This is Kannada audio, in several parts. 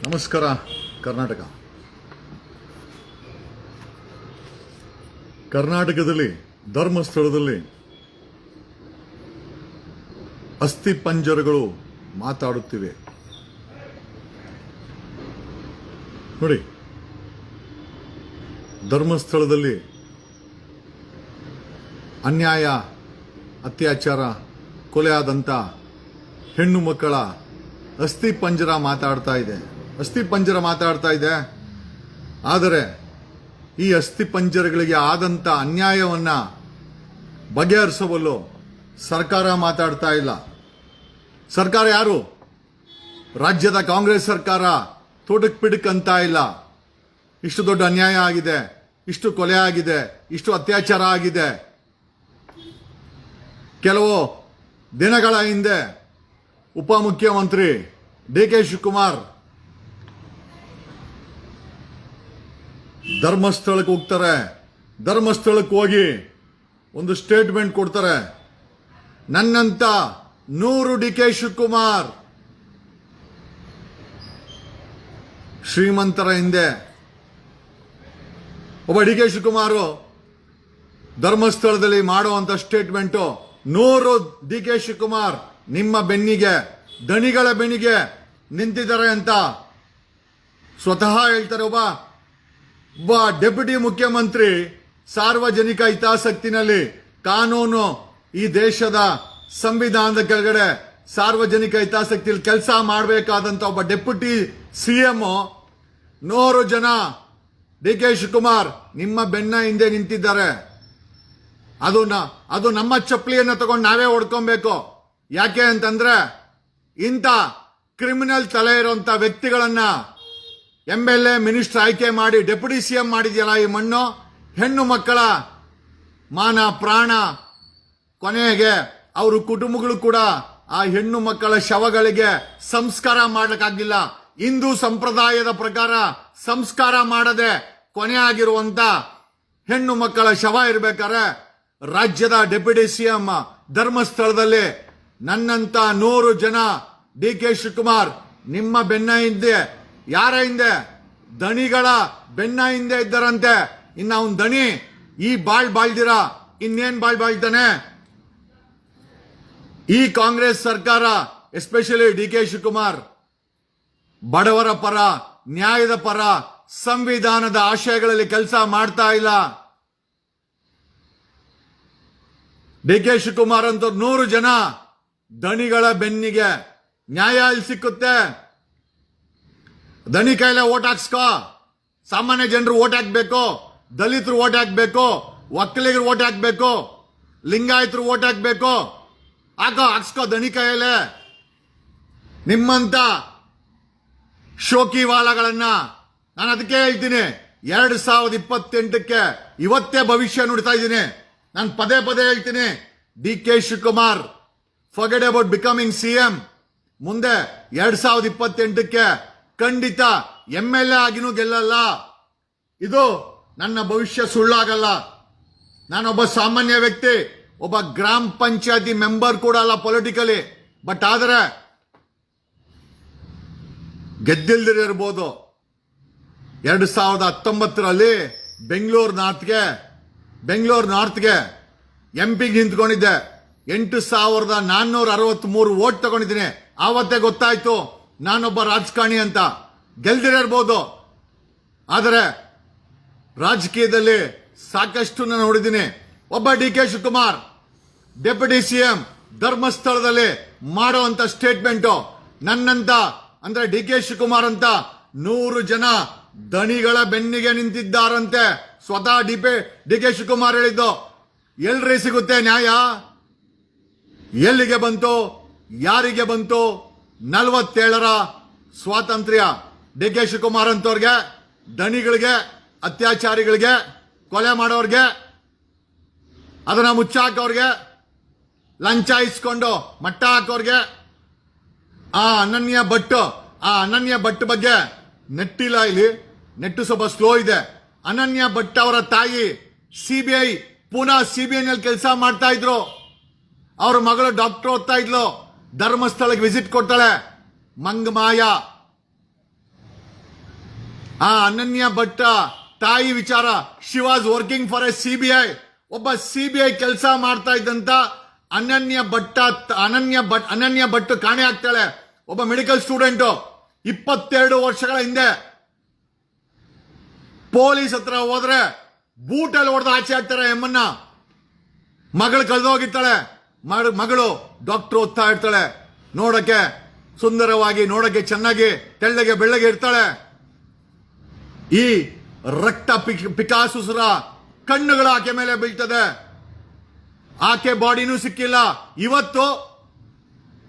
ನಮಸ್ಕಾರ ಕರ್ನಾಟಕದಲ್ಲಿ ಧರ್ಮಸ್ಥಳದಲ್ಲಿ ಅಸ್ಥಿ ಪಂಜರಗಳು ಮಾತಾಡುತ್ತಿವೆ. ನೋಡಿ, ಧರ್ಮಸ್ಥಳದಲ್ಲಿ ಅನ್ಯಾಯ, ಅತ್ಯಾಚಾರ, ಕೊಲೆಯಾದಂಥ ಹೆಣ್ಣು ಮಕ್ಕಳ ಅಸ್ಥಿ ಪಂಜರ ಮಾತಾಡ್ತಾ ಇದೆ. ಆದರೆ ಈ ಅಸ್ಥಿ ಪಂಜರಗಳಿಗೆ ಆದಂಥ ಅನ್ಯಾಯವನ್ನು ಬಗೆಹರಿಸಬಲ್ಲು ಸರ್ಕಾರ ಮಾತಾಡ್ತಾ ಇಲ್ಲ. ಸರ್ಕಾರ ಯಾರು? ರಾಜ್ಯದ ಕಾಂಗ್ರೆಸ್ ಸರ್ಕಾರ ತೋಟಕ್ ಪಿಡಕ್ ಅಂತ ಇಲ್ಲ. ಇಷ್ಟು ದೊಡ್ಡ ಅನ್ಯಾಯ ಆಗಿದೆ, ಇಷ್ಟು ಕೊಲೆ ಆಗಿದೆ, ಇಷ್ಟು ಅತ್ಯಾಚಾರ ಆಗಿದೆ. ಕೆಲವು ದಿನಗಳ ಹಿಂದೆ ಉಪಮುಖ್ಯಮಂತ್ರಿ ಡಿ.ಕೆ. ಶಿವಕುಮಾರ್ ಧರ್ಮಸ್ಥಳಕ್ಕೆ ಹೋಗ್ತಾರೆ. ಧರ್ಮಸ್ಥಳಕ್ಕೆ ಹೋಗಿ ಒಂದು ಸ್ಟೇಟ್ಮೆಂಟ್ ಕೊಡ್ತಾರೆ. ನನ್ನಂತ 100 ಡಿ.ಕೆ. ಶಿವಕುಮಾರ್ ಶ್ರೀಮಂತರ ಹಿಂದೆ ಒಬ್ಬ ಡಿ.ಕೆ. ಶಿವಕುಮಾರ್ ಧರ್ಮಸ್ಥಳದಲ್ಲಿ ಮಾಡುವಂತ ಸ್ಟೇಟ್ಮೆಂಟು 100 ಡಿ.ಕೆ. ಶಿವಕುಮಾರ್ ನಿಮ್ಮ ಬೆನ್ನಿಗೆ, ದಣಿಗಳ ಬೆನ್ನಿಗೆ ನಿಂತಿದ್ದಾರೆ ಅಂತ ಸ್ವತಃ ಹೇಳ್ತಾರೆ. ಒಬ್ಬ ಡೆಪ್ಯೂಟಿ ಮುಖ್ಯಮಂತ್ರಿ ಸಾರ್ವಜನಿಕ ಹಿತಾಸಕ್ತಿನಲ್ಲಿ ಕಾನೂನು, ಈ ದೇಶದ ಸಂವಿಧಾನದ ಕೆಳಗಡೆ ಸಾರ್ವಜನಿಕ ಹಿತಾಸಕ್ತಿಯಲ್ಲಿ ಕೆಲಸ ಮಾಡಬೇಕಾದಂತ ಒಬ್ಬ ಡೆಪ್ಯೂಟಿ ಸಿಎಂ 100 ಜನ ಡಿ.ಕೆ. ಶಿವಕುಮಾರ್ ನಿಮ್ಮ ಬೆನ್ನ ಹಿಂದೆ ನಿಂತಿದ್ದಾರೆ. ಅದು ನಮ್ಮ ಚಪ್ಪಲಿಯನ್ನು ತಗೊಂಡು ನಾವೇ ಹೊಡ್ಕೊಬೇಕು. ಯಾಕೆ ಅಂತಂದ್ರೆ ಇಂಥ ಕ್ರಿಮಿನಲ್ ತಲೆ ಇರುವಂತ ವ್ಯಕ್ತಿಗಳನ್ನ MLA ಮಿನಿಸ್ಟರ್ ಆಯ್ಕೆ ಮಾಡಿ ಡೆಪ್ಯೂಟಿ ಸಿಎಂ ಮಾಡಿದ್ಯಲ್ಲ. ಈ ಮಣ್ಣು ಹೆಣ್ಣು ಮಕ್ಕಳ ಮಾನ ಪ್ರಾಣ, ಕೊನೆಗೆ ಅವ್ರ ಕುಟುಂಬಗಳು ಕೂಡ ಆ ಹೆಣ್ಣು ಮಕ್ಕಳ ಶವಗಳಿಗೆ ಸಂಸ್ಕಾರ ಮಾಡ್ಲಿಕ್ಕಾಗಿಲ್ಲ. ಹಿಂದೂ ಸಂಪ್ರದಾಯದ ಪ್ರಕಾರ ಸಂಸ್ಕಾರ ಮಾಡದೆ ಕೊನೆ ಆಗಿರುವಂತ ಹೆಣ್ಣು ಮಕ್ಕಳ ಶವ ಇರ್ಬೇಕಾದ್ರೆ ರಾಜ್ಯದ ಡೆಪ್ಯೂಟಿ ಸಿಎಂ ಧರ್ಮಸ್ಥಳದಲ್ಲಿ ನನ್ನಂತ 100 ಜನ ಡಿ.ಕೆ. ಶಿವಕುಮಾರ್ ನಿಮ್ಮ ಬೆನ್ನ ಹಿಂದೆ, ಯಾರ ಹಿಂದೆ? ದಣಿಗಳ ಬೆನ್ನ ಹಿಂದೆ ಇದ್ದಾರಂತೆ. ಇನ್ನ ಅವನ್ ದಣಿ ಈ ಬಾಳ್ದಿರ ಇನ್ನೇನ್ ಬಾಳ್ತಾನೆ? ಈ ಕಾಂಗ್ರೆಸ್ ಸರ್ಕಾರ, ಎಸ್ಪೆಷಲಿ ಡಿ.ಕೆ. ಶಿವಕುಮಾರ್ ಬಡವರ ಪರ, ನ್ಯಾಯದ ಪರ, ಸಂವಿಧಾನದ ಆಶಯಗಳಲ್ಲಿ ಕೆಲಸ ಮಾಡ್ತಾ ಇಲ್ಲ. ಡಿ.ಕೆ. ಶಿವಕುಮಾರ್ ಅಂತ 100 ಜನ ದಣಿಗಳ ಬೆನ್ನಿಗೆ ನ್ಯಾಯ ಇಲ್ಲಿ ಸಿಕ್ಕುತ್ತೆ. ದಣಿ ಕೈಲೇ ಓಟ್ ಹಾಕ್ಸ್ಕೋ. ಸಾಮಾನ್ಯ ಜನರು ಓಟ್ ಹಾಕ್ಬೇಕು, ದಲಿತರು ಓಟ್ ಹಾಕ್ಬೇಕು, ಒಕ್ಕಲಿಗರು ಓಟ್ ಹಾಕ್ಬೇಕು, ಲಿಂಗಾಯತರು ಓಟ್ ಹಾಕ್ಬೇಕು. ಹಾಕ್ಸ್ಕೋ ದಣಿ ಕೈಯಲ್ಲೇ. ನಿಮ್ಮಂತ ಶೋಕಿವಾಲಗಳನ್ನ ನಾನು ಅದಕ್ಕೆ ಹೇಳ್ತೀನಿ, 2028ಕ್ಕೆ ಇವತ್ತೇ ಭವಿಷ್ಯ ನುಡಿತಾ ಇದ್ದೀನಿ. ನಾನು ಪದೇ ಹೇಳ್ತೀನಿ, D K. Shivakumar forget about becoming CM. ಮುಂದೆ 2028ಕ್ಕೆ ಖಂಡಿತ MLA ಆಗಿನೂ ಗೆಲ್ಲಲ್ಲ. ಇದು ನನ್ನ ಭವಿಷ್ಯ ಸುಳ್ಳಾಗಲ್ಲ. ನಾನೊಬ್ಬ ಸಾಮಾನ್ಯ ವ್ಯಕ್ತಿ, ಒಬ್ಬ ಗ್ರಾಮ ಪಂಚಾಯತಿ ಮೆಂಬರ್ ಕೂಡ ಅಲ್ಲ ಪೊಲಿಟಿಕಲಿ. ಬಟ್ ಆದರೆ ಗೆದ್ದಿಲ್ದಿರ್ಬೋದು. 2019ರಲ್ಲಿ ಬೆಂಗಳೂರು ನಾರ್ತ್ಗೆ ಎಂಪಿಗೆ ನಿಂತ್ಕೊಂಡಿದ್ದೆ. 8,463 ವೋಟ್ ತಗೊಂಡಿದ್ದೀನಿ. ಆವತ್ತೇ ಗೊತ್ತಾಯ್ತು ನಾನೊಬ್ಬ ರಾಜಕಾರಣಿ ಅಂತ. ಗೆಲ್ದಿರಬಹುದು, ಆದರೆ ರಾಜಕೀಯದಲ್ಲಿ ಸಾಕಷ್ಟು ನಾನು ನೋಡಿದ್ದೀನಿ. ಒಬ್ಬ ಡಿ.ಕೆ. ಶಿವಕುಮಾರ್ ಡೆಪ್ಯೂಟಿ ಸಿಎಂ ಧರ್ಮಸ್ಥಳದಲ್ಲಿ ಮಾಡುವಂತ ಸ್ಟೇಟ್ಮೆಂಟು, ನನ್ನಂತ ಅಂದ್ರೆ ಡಿ.ಕೆ. ಶಿವಕುಮಾರ್ ಅಂತ 100 ಜನ ದಣಿಗಳ ಬೆನ್ನಿಗೆ ನಿಂತಿದ್ದಾರಂತೆ. ಸ್ವತಃ ಡಿ.ಕೆ. ಶಿವಕುಮಾರ್ ಹೇಳಿದ್ದು. ಎಲ್ರಿ ಸಿಗುತ್ತೆ ನ್ಯಾಯ? ಎಲ್ಲಿಗೆ ಬಂತು? ಯಾರಿಗೆ ಬಂತು? 47ರ ಸ್ವಾತಂತ್ರ್ಯ ಡಿ.ಕೆ. ಶಿವಕುಮಾರ್ ಅಂತವ್ರಿಗೆ, ದಣಿಗಳಿಗೆ, ಅತ್ಯಾಚಾರಿಗಳಿಗೆ, ಕೊಲೆ ಮಾಡೋರ್ಗೆ, ಅದನ್ನ ಮುಚ್ಚಾಕೋರ್ಗೆ, ಲಂಚ ಇಸ್ಕೊಂಡು ಮಟ್ಟ ಹಾಕೋರ್ಗೆ, ಆ ಅನನ್ಯ ಭಟ್ ಬಗ್ಗೆ ನೆಟ್ಟಿಲ್ಲ ಇಲ್ಲಿ. ನೆಟ್ಟು ಸ್ವಲ್ಪ ಸ್ಲೋ ಇದೆ. ಅನನ್ಯ ಭಟ್ ಅವರ ತಾಯಿ ಪುನಃ ಸಿಬಿಐನಲ್ಲಿ ಕೆಲಸ ಮಾಡ್ತಾ ಇದ್ರು. ಅವ್ರ ಮಗಳು ಡಾಕ್ಟರ್ ಓದ್ತಾ ಇದ್ಲು. ಧರ್ಮಸ್ಥಳಕ್ಕೆ ವಿಸಿಟ್ ಕೊಡ್ತಾಳೆ. ಮಂಗಮಾಯ ಆ ಅನನ್ಯ ಭಟ್ ತಾಯಿ ವಿಚಾರ, she was working for A CBI. ಒಬ್ಬ ಸಿಬಿಐ ಕೆಲಸ ಮಾಡ್ತಾ ಇದ್ದಂತ ಅನನ್ಯ ಭಟ್ ಕಾಣೆ ಆಗ್ತಾಳೆ. ಒಬ್ಬ ಮೆಡಿಕಲ್ ಸ್ಟೂಡೆಂಟ್ 22 ವರ್ಷಗಳ ಹಿಂದೆ ಪೊಲೀಸ್ ಹತ್ರ ಹೋದ್ರೆ ಬೂಟಲ್ಲಿ ಹೊಡೆದು ಆಚೆ ಹಾಕ್ತಾರೆ ಎಮ್ಮನ್ನ. ಮಗಳು ಕಳೆದೋಗಿರ್ತಾಳೆ. ಮಗಳು ಡಾಕ್ಟರ್ ಓದ್ತಾ ಇರ್ತಾಳೆ. ನೋಡಕ್ಕೆ ಸುಂದರವಾಗಿ, ನೋಡಕ್ಕೆ ಚೆನ್ನಾಗಿ, ತೆಳ್ಳಗೆ ಬೆಳ್ಳಗೆ ಇರ್ತಾಳೆ. ಈ ರಕ್ತ ಪಿಕಾಸುಸುರ ಕಣ್ಣುಗಳು ಆಕೆ ಮೇಲೆ ಬೀಳ್ತದೆ. ಆಕೆ ಬಾಡಿನೂ ಸಿಕ್ಕಿಲ್ಲ. ಇವತ್ತು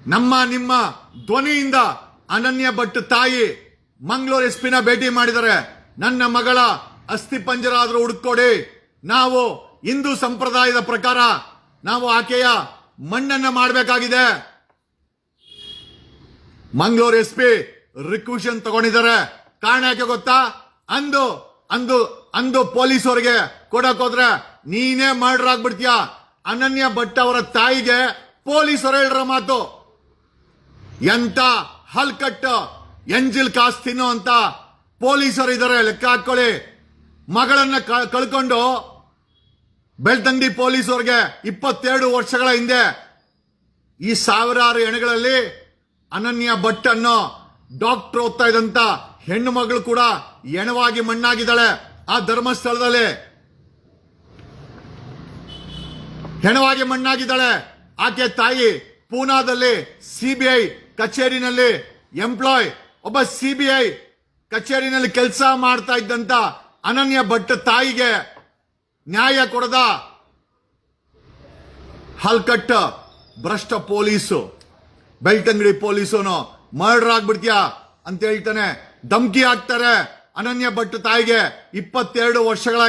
ನಮ್ಮ ನಿಮ್ಮ ಧ್ವನಿಯಿಂದ ಅನನ್ಯ ಭಟ್ ತಾಯಿ ಮಂಗಳೂರು ಎಸ್ಪಿನ ಭೇಟಿ ಮಾಡಿದರೆ, ನನ್ನ ಮಗಳ ಅಸ್ಥಿ ಪಂಜರ ಆದ್ರೂ ಹುಡುಕೊಡಿ, ನಾವು ಹಿಂದೂ ಸಂಪ್ರದಾಯದ ಪ್ರಕಾರ ನಾವು ಆಕೆಯ ಮಣ್ಣನ್ನ ಮಾಡಬೇಕಾಗಿದೆ. ಮಂಗಳೂರು ಎಸ್ಪಿ ರಿಕ್ವೆಷನ್ ತಗೊಂಡಿದ್ದಾರೆ. ಕಾರಣ ಯಾಕೆ ಗೊತ್ತಾ? ಅಂದು ಪೊಲೀಸ್ ಅವರಿಗೆ ಕೊಡಕ್ ಹೋದ್ರೆ ನೀನೇ ಮರ್ಡರ್ ಆಗ್ಬಿಡ್ತೀಯ. ಅನನ್ಯ ಭಟ್ ಅವರ ತಾಯಿಗೆ ಪೊಲೀಸರು ಹೇಳಿರೋ ಮಾತು, ಎಂತ ಹಲ್ಕಟ್ಟು ಎಂಜಿಲ್ ಕಾಸ್ ತಿನ್ನೋ ಅಂತ ಪೊಲೀಸರು ಇದ್ದಾರೆ, ಲೆಕ್ಕ ಹಾಕೊಳ್ಳಿ. ಮಗಳನ್ನ ಕಳ್ಕೊಂಡು ಬೆಳ್ತಂಗಡಿ ಪೊಲೀಸರಿಗೆ 22 ವರ್ಷಗಳ ಹಿಂದೆ ಈ ಸಾವಿರಾರು ಹೆಣಗಳಲ್ಲಿ ಅನನ್ಯ ಭಟ್ ಅನ್ನೋ ಡಾಕ್ಟರ್ ಓದ್ತಾ ಇದ್ದಂತ ಹೆಣ್ಣು ಮಗಳು ಕೂಡ ಹೆಣವಾಗಿ ಮಣ್ಣಾಗಿದ್ದಾಳೆ. ಆ ಧರ್ಮಸ್ಥಳದಲ್ಲಿ ಹೆಣವಾಗಿ ಮಣ್ಣಾಗಿದ್ದಾಳೆ. ಆಕೆ ತಾಯಿ ಪೂನಾದಲ್ಲಿ ಸಿಬಿಐ ಕಚೇರಿನಲ್ಲಿ ಎಂಪ್ಲಾಯ್. ಒಬ್ಬ ಸಿಬಿಐ ಕಚೇರಿನಲ್ಲಿ ಕೆಲಸ ಮಾಡ್ತಾ ಇದ್ದಂತ ಅನನ್ಯ ಭಟ್ ತಾಯಿಗೆ ನ್ಯಾಯ ಕೊಡದ ಹಲ್ಕಟ್ಟ ಭ್ರಷ್ಟ ಪೊಲೀಸು, ಬೆಳ್ತಂಗಡಿ ಪೊಲೀಸನು ಮರ್ಡರ್ ಆಗ್ಬಿಡ್ತೀಯ ಅಂತ ಹೇಳ್ತಾನೆ. ಧಮಕಿ ಹಾಕ್ತಾರೆ ಅನನ್ಯ ಭಟ್ ತಾಯಿಗೆ. 22 ವರ್ಷಗಳ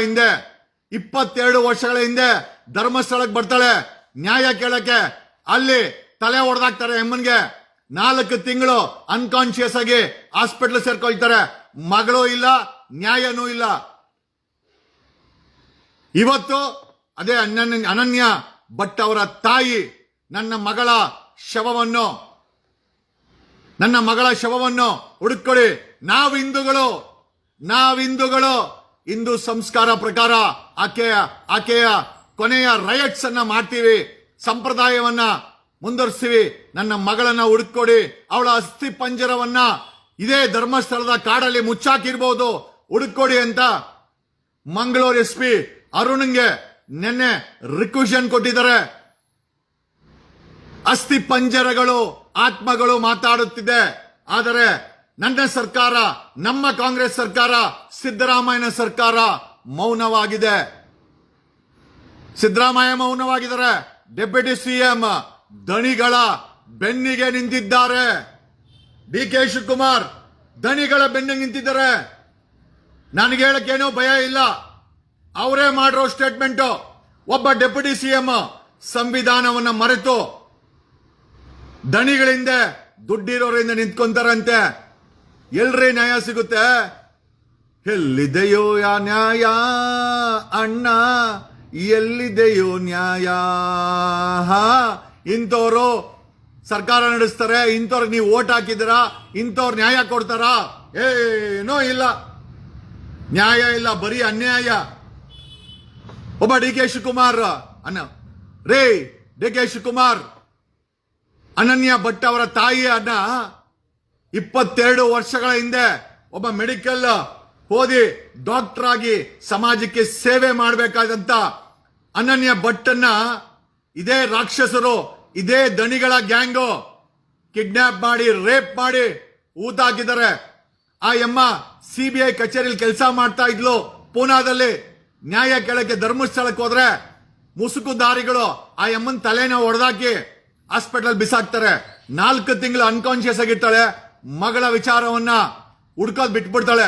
ಹಿಂದೆ ಧರ್ಮಸ್ಥಳಕ್ಕೆ ಬರ್ತಾಳೆ ನ್ಯಾಯ ಕೇಳಕ್ಕೆ. ಅಲ್ಲಿ ತಲೆ ಹೊಡೆದಾಕ್ತಾರೆ ಎಮ್ಮನ್ಗೆ. 4 ತಿಂಗಳು ಅನ್ಕಾನ್ಶಿಯಸ್ ಆಗಿ ಹಾಸ್ಪಿಟಲ್ ಸೇರ್ಕೊಳ್ತಾರೆ. ಮಗಳು ಇಲ್ಲ, ನ್ಯಾಯನೂ ಇಲ್ಲ. ಇವತ್ತು ಅದೇ ಅನನ್ಯ ಭಟ್ ಅವರ ತಾಯಿ ನನ್ನ ಮಗಳ ಶವವನ್ನು ಹುಡುಕೊಳ್ಳಿ. ನಾವು ಹಿಂದೂಗಳು ಹಿಂದೂ ಸಂಸ್ಕಾರ ಪ್ರಕಾರ ಆಕೆಯ ಕೊನೆಯ ರೈಟ್ಸ್ ಅನ್ನ ಮಾಡ್ತೀವಿ, ಸಂಪ್ರದಾಯವನ್ನ ಮುಂದುವರಿಸ್ತೀವಿ. ನನ್ನ ಮಗಳನ್ನ ಹುಡುಕೊಡಿ. ಅವಳ ಅಸ್ಥಿ ಪಂಜರವನ್ನ ಇದೇ ಧರ್ಮಸ್ಥಳದ ಕಾಡಲ್ಲಿ ಮುಚ್ಚಾಕಿರ್ಬೋದು, ಹುಡುಕೊಡಿ ಅಂತ ಮಂಗಳೂರು ಎಸ್ಪಿ ಅರುಣ್ಗೆ ನಿನ್ನೆ ರಿಕ್ವೆಷನ್ ಕೊಟ್ಟಿದ್ದಾರೆ. ಅಸ್ಥಿ ಪಂಜರಗಳು, ಆತ್ಮಗಳು ಮಾತಾಡುತ್ತಿದೆ. ಆದರೆ ನನ್ನ ಸರ್ಕಾರ, ನಮ್ಮ ಕಾಂಗ್ರೆಸ್ ಸರ್ಕಾರ, ಸಿದ್ದರಾಮಯ್ಯನ ಸರ್ಕಾರ ಮೌನವಾಗಿದೆ. ಸಿದ್ದರಾಮಯ್ಯ ಮೌನವಾಗಿದ್ದಾರೆ. ಡೆಪ್ಯೂಟಿ ಸಿಎಂ ದಣಿಗಳ ಬೆನ್ನಿಗೆ ನಿಂತಿದ್ದಾರೆ. ಡಿ.ಕೆ. ಶಿವಕುಮಾರ್ ದಣಿಗಳ ಬೆನ್ನಿಗೆ ನಿಂತಿದ್ದಾರೆ. ನನಗೆ ಹೇಳಕ್ಕೇನೋ ಭಯ ಇಲ್ಲ. ಅವರೇ ಮಾಡಿರೋ ಸ್ಟೇಟ್ಮೆಂಟ್. ಒಬ್ಬ ಡೆಪ್ಯೂಟಿ ಸಿಎಂ ಸಂವಿಧಾನವನ್ನ ಮರೆತು ದಣಿಗಳಿಂದ ದುಡ್ಡಿರೋರಿಂದ ನಿಂತ್ಕೊಂತಾರಂತೆ. ಎಲ್ರಿ ನ್ಯಾಯ ಸಿಗುತ್ತೆ? ಎಲ್ಲಿದೆಯೋ ಯಾ ನ್ಯಾಯ ಅಣ್ಣ, ಎಲ್ಲಿದೆಯೋ ನ್ಯಾಯ? ಇಂಥವ್ರು ಸರ್ಕಾರ ನಡೆಸ್ತಾರೆ, ಇಂಥವ್ರಿಗೆ ನೀವು ಓಟ್ ಹಾಕಿದ್ದೀರಾ, ಇಂಥವ್ರು ನ್ಯಾಯ ಕೊಡ್ತಾರಾ? ಏನೋ ಇಲ್ಲ, ನ್ಯಾಯ ಇಲ್ಲ, ಬರೀ ಅನ್ಯಾಯ. ಒಬ್ಬ ಡಿ.ಕೆ. ಶಿವಕುಮಾರ್ ಡಿ.ಕೆ. ಶಿವಕುಮಾರ್ ಅನನ್ಯ ಭಟ್ ಅವರ ತಾಯಿ ಅನ್ನ 22 ವರ್ಷಗಳ ಹಿಂದೆ ಒಬ್ಬ ಮೆಡಿಕಲ್ ಓದಿ ಡಾಕ್ಟರ್ ಆಗಿ ಸಮಾಜಕ್ಕೆ ಸೇವೆ ಮಾಡಬೇಕಾದಂತ ಅನನ್ಯ ಭಟ್ ಅನ್ನ ಇದೇ ರಾಕ್ಷಸರು, ಇದೇ ದಣಿಗಳ ಗ್ಯಾಂಗು ಕಿಡ್ನಾಪ್ ಮಾಡಿ, ರೇಪ್ ಮಾಡಿ ಊತಾಕಿದ್ದಾರೆ. ಆ ಎಮ್ಮ ಸಿಬಿಐ ಕಚೇರಿಯಲ್ಲಿ ಕೆಲಸ ಮಾಡ್ತಾ ಇದ್ಲು ಪೂನಾದಲ್ಲಿ. ನ್ಯಾಯ ಕೇಳಕ್ಕೆ ಧರ್ಮಸ್ಥಳಕ್ಕೆ ಹೋದ್ರೆ ಮುಸುಕುದಾರಿಗಳು ಆ ಎಮ್ಮನ್ ತಲೆನ ಹೊಡೆದಾಕಿ ಹಾಸ್ಪಿಟಲ್ ಬಿಸಾಕ್ತಾರೆ. 4 ತಿಂಗಳು ಅನ್ಕಾನ್ಶಿಯಸ್ ಆಗಿರ್ತಾಳೆ. ಮಗಳ ವಿಚಾರವನ್ನ ಹುಡ್ಕೋದ್ ಬಿಟ್ಬಿಡ್ತಾಳೆ.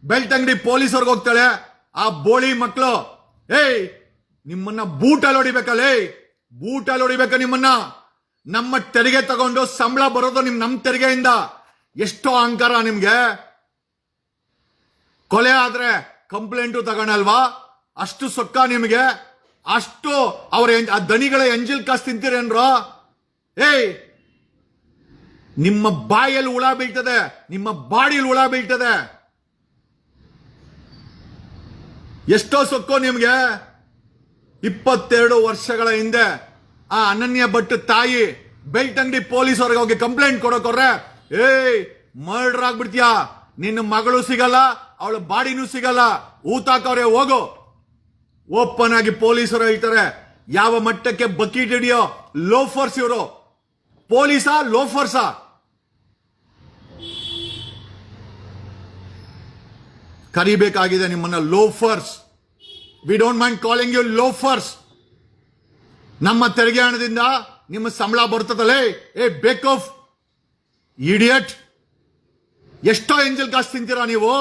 ಬೆಳ್ತಂಗಡಿ ಪೊಲೀಸರ್ಗೆ ಹೋಗ್ತಾಳೆ. ಆ ಬೋಳಿ ಮಕ್ಕಳು, ನಿಮ್ಮನ್ನ ಬೂಟಲ್ಲಿ ಹೊಡಿಬೇಕಲ್ಲ, ಬೂಟಲ್ಲಿ ಹೊಡಿಬೇಕ ನಿಮ್ಮನ್ನ. ನಮ್ಮ ತೆರಿಗೆ ತಗೊಂಡು ಸಂಬಳ ಬರೋದು ನಮ್ಮ ತೆರಿಗೆಯಿಂದ. ಎಷ್ಟೋ ಅಹಂಕಾರ ನಿಮ್ಗೆ. ಕೊಲೆ ಆದ್ರೆ ಕಂಪ್ಲೇಂಟು ತಗೊಳಲ್ವಾ? ಅಷ್ಟು ಸೊಕ್ಕ ನಿಮಗೆ. ಅಷ್ಟು ಅವ್ರ ದನಿಗಳ ಎಂಜಿಲ್ ಕಾಸು ತಿಂತೀರೇನ್ರೋ? ನಿಮ್ಮ ಬಾಯಲ್ಲಿ ಹುಳ ಬೀಳ್ತದೆ, ನಿಮ್ಮ ಬಾಡಿಯಲ್ಲಿ ಹುಳ ಬೀಳ್ತದೆ. ಎಷ್ಟೋ ಸೊಕ್ಕೋ ನಿಮ್ಗೆ. 22 ವರ್ಷಗಳ ಹಿಂದೆ ಆ ಅನನ್ಯ ಭಟ್ ತಾಯಿ ಬೆಳ್ತಂಗಡಿ ಪೊಲೀಸ್ ಅವ್ರಿಗೆ ಹೋಗಿ ಕಂಪ್ಲೇಂಟ್ ಕೊಡೋಕೊರ್ರೆ, ಏಯ್ ಮರ್ಡರ್ ಆಗ್ಬಿಡ್ತೀಯಾ, ನಿನ್ನ ಮಗಳು ಸಿಗಲ್ಲ, ಅವಳ ಬಾಡಿನೂ ಸಿಗಲ್ಲ, ಊತಾಕವ್ರೆ ಹೋಗು. ಓಪನ್ ಆಗಿ ಪೊಲೀಸರು ಹೇಳ್ತಾರೆ. ಯಾವ ಮಟ್ಟಕ್ಕೆ ಬಕೀಟ್ ಹಿಡಿಯೋ ಲೋಫರ್ಸ್ ಇವರು. ಪೊಲೀಸಾ ಲೋಫರ್ಸಾ? ಕರಿಬೇಕಾಗಿದೆ ನಿಮ್ಮನ್ನ loafers. We don't mind calling you loafers. ನಮ್ಮ ತೆರಿಗೆ ಹಣದಿಂದ ನಿಮ್ಮ ಸಂಬಳ ಬರ್ತದಲ್ಲೇ, ಏ ಬೇಕ್ ಆಫ್ ಇಡಿಯಟ್. ಎಷ್ಟೋ ಎಂಜಲ್ ಕಾಸು ತಿಂತೀರಾ ನೀವು.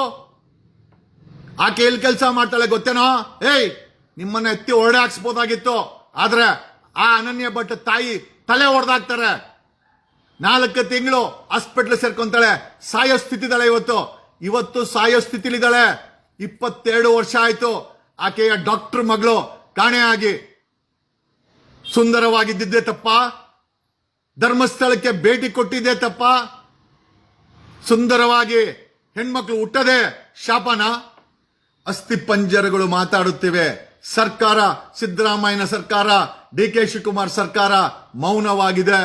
ಆಕೆ ಎಲ್ಲಿ ಕೆಲಸ ಮಾಡ್ತಾಳೆ ಗೊತ್ತೇನೋ? ಏಯ್ ನಿಮ್ಮನ್ನ ಎತ್ತಿ ಹೊರಡೆ ಹಾಕ್ಸ್ಬೋದಾಗಿತ್ತು, ಆದ್ರೆ ಆ ಅನನ್ಯ ಭಟ್ ತಾಯಿ ತಲೆ ಹೊಡೆದಾಕ್ತಾರೆ. 4 ತಿಂಗಳು ಹಾಸ್ಪಿಟ್ಲ್ ಸೇರ್ಕೊಂತಾಳೆ, ಸಾಯೋ ಸ್ಥಿತಿದಾಳೆ. ಇವತ್ತು ಸಾಯೋ ಸ್ಥಿತಿಲಿದ್ದಾಳೆ. 22 ವರ್ಷ ಆಯ್ತು ಆಕೆಯ ಡಾಕ್ಟರ್ ಮಗಳು ಕಾಣೆ ಆಗಿ. ಸುಂದರವಾಗಿದ್ದಿದ್ದೆ ತಪ್ಪ? ಧರ್ಮಸ್ಥಳಕ್ಕೆ ಭೇಟಿ ಕೊಟ್ಟಿದ್ದೆ ತಪ್ಪ? ಸುಂದರವಾಗಿ ಹೆಣ್ಮಕ್ಳು ಹುಟ್ಟದೆ ಶಾಪನ? ಅಸ್ಥಿ ಪಂಜರಗಳು ಮಾತಾಡುತ್ತಿವೆ. ಸರ್ಕಾರ, ಸಿದ್ದರಾಮಯ್ಯನ ಸರ್ಕಾರ, ಡಿ ಕೆ ಶಿವಕುಮಾರ್ ಸರ್ಕಾರ ಮೌನವಾಗಿದೆ.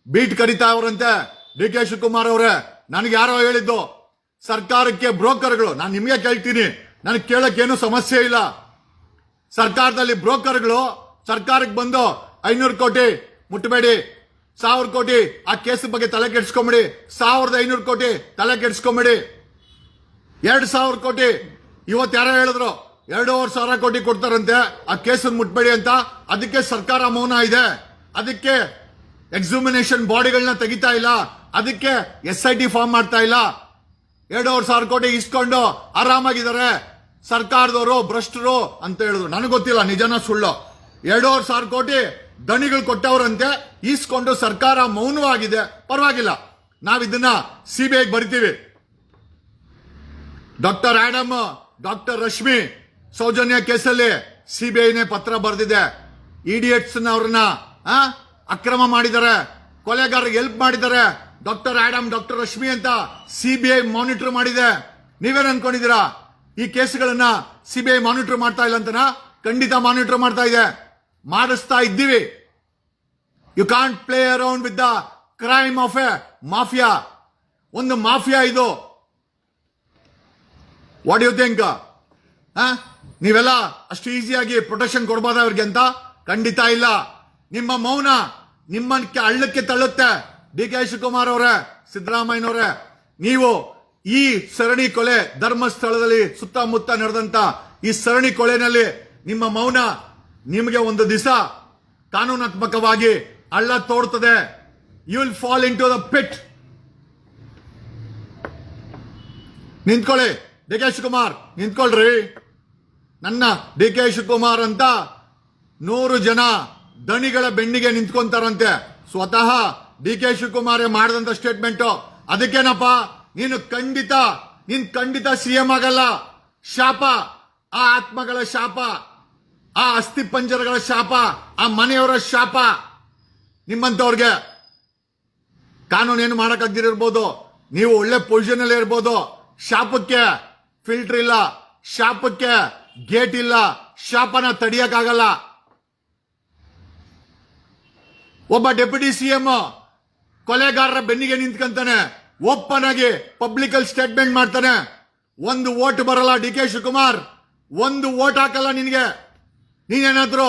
ಬೀಟ್ ಕರಿತಾ ಅವರಂತೆ ಡಿ ಕೆ ಶಿವಕುಮಾರ್ ಅವರೇ. ನನಗೆ ಯಾರೋ ಹೇಳಿದ್ದು ಸರ್ಕಾರಕ್ಕೆ ಬ್ರೋಕರ್ಗಳು, ನಾನು ನಿಮಗೆ ಕೇಳ್ತೀನಿ, ನನಗೆ ಕೇಳಕ್ಕೇನು ಸಮಸ್ಯೆ ಇಲ್ಲ. ಸರ್ಕಾರದಲ್ಲಿ ಬ್ರೋಕರ್ಗಳು ಸರ್ಕಾರಕ್ಕೆ ಬಂದು 500 ಕೋಟಿ ಮುಟ್ಟಬೇಡಿ, 1000 ಕೋಟಿ ಆ ಕೇಸ್ ಬಗ್ಗೆ ತಲೆ ಕೆಡಿಸ್ಕೊಂಬಿಡಿ, 1500 ಕೋಟಿ ತಲೆ ಕೆಡಿಸ್ಕೊಂಬಿಡಿ, 2000 ಕೋಟಿ ಇವತ್ತು ಯಾರೋ ಹೇಳಿದ್ರು 2500 ಕೋಟಿ ಕೊಡ್ತಾರಂತೆ ಆ ಕೇಸನ್ನು ಮುಟ್ಬೇಡಿ ಅಂತ. ಅದಕ್ಕೆ ಸರ್ಕಾರ ಮೌನ ಇದೆ. ಅದಕ್ಕೆ ಎಕ್ಸಾಮಿನೇಷನ್ ಬಾಡಿಗಳನ್ನ ತೆಗಿತಾ ಇಲ್ಲ. ಅದಕ್ಕೆ SIT ಫಾರ್ಮ್ ಮಾಡ್ತಾ ಇಲ್ಲ. 2500 ಕೋಟಿ ಇಸ್ಕೊಂಡು ಆರಾಮಾಗಿದ್ದಾರೆ ಸರ್ಕಾರದವರು, ಭ್ರಷ್ಟರು ಅಂತ ಹೇಳಿದ್ರು. ನನಗೆ ಗೊತ್ತಿಲ್ಲ ನಿಜನ ಸುಳ್ಳು. 2500 ಕೋಟಿ ದಣಿಗಳು ಕೊಟ್ಟವರಂತೆ, ಈಸ್ಕೊಂಡು ಸರ್ಕಾರ ಮೌನವಾಗಿದೆ. ಪರವಾಗಿಲ್ಲ, ನಾವಿದನ್ನ CBI ಬರಿತೀವಿ. Doctor Adam, doctor Rashmi Sowjanya ಕೇಸಲ್ಲಿ CBIನೇ ಪತ್ರ ಬರೆದಿದೆ. ಇಡಿಯಟ್ಸ್ ಅವ್ರನ್ನ ಅಕ್ರಮ ಮಾಡಿದ್ದಾರೆ, ಕೊಲೆಗಾರರಿಗೆ ಹೆಲ್ಪ್ ಮಾಡಿದ್ದಾರೆ. ಡಾಕ್ಟರ್ ಆಡಮ್, ಡಾಕ್ಟರ್ ರಶ್ಮಿ ಅಂತ CBI ಮಾನಿಟರ್ ಮಾಡಿದೆ. ನೀವೇನ್ ಅನ್ಕೊಂಡಿದ್ದೀರಾ? ಈ ಕೇಸ್ಗಳನ್ನ CBI ಮಾನಿಟರ್ ಮಾಡ್ತಾ ಇಲ್ಲ ಅಂತನಾ? ಖಂಡಿತ ಮಾನಿಟರ್ ಮಾಡ್ತಾ ಇದೆ, ಮಾಡಿಸ್ತಾ ಇದ್ದೀವಿ. You can't play around with the crime of a mafia. ಒಂದು ಮಾಫಿಯಾ ಇದು. What you think? ನೀವೆಲ್ಲ ಅಷ್ಟು ಈಸಿಯಾಗಿ ಪ್ರೊಟೆಕ್ಷನ್ ಕೊಡ್ಬೋದ ಅವ್ರಿಗೆ ಅಂತ? ಖಂಡಿತ ಇಲ್ಲ. ನಿಮ್ಮ ಮೌನ ನಿಮ್ಮಕ್ಕೆ ಹಳ್ಳಕ್ಕೆ ತಳ್ಳುತ್ತೆ. ಡಿ ಕೆ ಶಿವಕುಮಾರ್ ಅವರೇ, ಸಿದ್ದರಾಮಯ್ಯನವರೇ, ನೀವು ಈ ಸರಣಿ ಕೊಲೆ, ಧರ್ಮಸ್ಥಳದಲ್ಲಿ ಸುತ್ತಮುತ್ತ ನಡೆದಂತ ಈ ಸರಣಿ ಕೊಲೆನಲ್ಲಿ ನಿಮ್ಮ ಮೌನ ನಿಮಗೆ ಒಂದು ದಿವಸ ಕಾನೂನಾತ್ಮಕವಾಗಿ ಹಳ್ಳ ತೋಡ್ತದೆ. You will fall into the pit. ನಿಂತ್ಕೊಳ್ಳಿ ಡಿ ಕೆ ಶಿವಕುಮಾರ್, ನಿಂತ್ಕೊಳ್ರಿ. ನನ್ನ ಡಿ ಕೆ ಶಿವಕುಮಾರ್ ಅಂತ 100 ಜನ ದಣಿಗಳ ಬೆನ್ನಿಗೆ ನಿಂತ್ಕೊಂತಾರಂತೆ. ಸ್ವತಃ ಡಿ ಕೆ ಶಿವಕುಮಾರ್ ಮಾಡಿದಂತ ಸ್ಟೇಟ್ಮೆಂಟ್. ಅದಕ್ಕೇನಪ್ಪ, ನೀನು ಖಂಡಿತ CM ಆಗಲ್ಲ. ಶಾಪ, ಆ ಆತ್ಮಗಳ ಶಾಪ, ಆ ಅಸ್ಥಿ ಪಂಜರಗಳ ಶಾಪ, ಆ ಮನೆಯವರ ಶಾಪ ನಿಮ್ಮಂತವ್ರಿಗೆ. ಕಾನೂನು ಏನು ಮಾಡಕ್ಕಾಗ್ದಿರ್ಬೋದು, ನೀವು ಒಳ್ಳೆ ಪೊಸಿಷನ್ ಅಲ್ಲಿ ಇರ್ಬೋದು. ಶಾಪಕ್ಕೆ ಫಿಲ್ಟರ್ ಇಲ್ಲ, ಶಾಪಕ್ಕೆ ಗೇಟ್ ಇಲ್ಲ, ಶಾಪನ ತಡಿಯಕ್ಕಾಗಲ್ಲ. ಒಬ್ಬ ಡೆಪ್ಯೂಟಿ CM ಕೊಲೆಗಾರರ ಬೆನ್ನಿಗೆ ನಿಂತ್ಕೊಂತಾನೆ, ಓಪನ್ ಆಗಿ ಪಬ್ಲಿಕ್ ಅಲ್ಲಿ ಸ್ಟೇಟ್ಮೆಂಟ್ ಮಾಡ್ತಾನೆ. 1 ವೋಟ್ ಬರಲ್ಲ ಡಿ ಕೆ ಶಿವಕುಮಾರ್, 1 ವೋಟ್ ಹಾಕಲ್ಲ ನಿನಗೆ. ನೀನೇನಾದ್ರೂ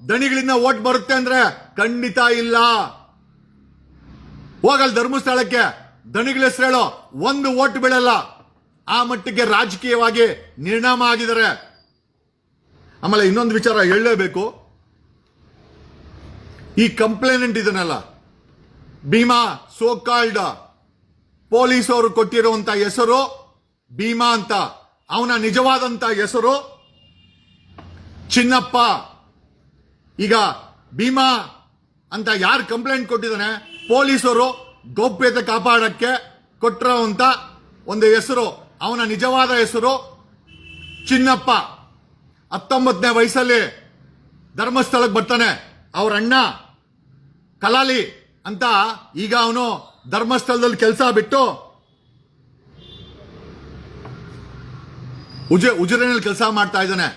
ದಣಿಗಳಿಂದ ವೋಟ್ ಬರುತ್ತೆ ಅಂದ್ರೆ ಖಂಡಿತ ಇಲ್ಲ. ಹೋಗಲ್ ಧರ್ಮಸ್ಥಳಕ್ಕೆ, ದಣಿಗಳ ಹೆಸರು ಹೇಳೋ, 1 ವೋಟ್ ಬೀಳಲ್ಲ. ಆ ಮಟ್ಟಿಗೆ ರಾಜಕೀಯವಾಗಿ ನಿರ್ಣಾಮ ಆಗಿದ್ದಾರೆ. ಆಮೇಲೆ ಇನ್ನೊಂದು ವಿಚಾರ ಹೇಳಲೇಬೇಕು. ಈ ಕಂಪ್ಲೇನೆಂಟ್ ಇದನ್ನಲ್ಲ, ಭೀಮಾ ಸೋ ಕಾಲ್ಡ್ ಪೊಲೀಸ್ ಅವರು ಕೊಟ್ಟಿರುವಂತ ಹೆಸರು ಭೀಮಾ ಅಂತ. ಅವನ ನಿಜವಾದಂತ ಹೆಸರು ಚಿನ್ನಪ್ಪ. ಈಗ ಭೀಮಾ ಅಂತ ಯಾರು ಕಂಪ್ಲೇಂಟ್ ಕೊಟ್ಟಿದ್ದಾನೆ, ಪೊಲೀಸರು ಗೌಪ್ಯತೆ ಕಾಪಾಡಕ್ಕೆ ಕೊಟ್ಟಿರುವಂತ ಒಂದು ಹೆಸರು. ಅವನ ನಿಜವಾದ ಹೆಸರು ಚಿನ್ನಪ್ಪ. 19ನೇ ವಯಸ್ಸಲ್ಲಿ ಧರ್ಮಸ್ಥಳಕ್ಕೆ ಬರ್ತಾನೆ. ಅವ್ರ ಅಣ್ಣ ಕಲಾಲಿ ಅಂತ ಈಗ ಅವನು ಧರ್ಮಸ್ಥಳದಲ್ಲಿ ಕೆಲಸ ಬಿಟ್ಟು ಉಜಿರೆನಲ್ಲಿ ಕೆಲಸ ಮಾಡ್ತಾ ಇದ್ದಾನೆ.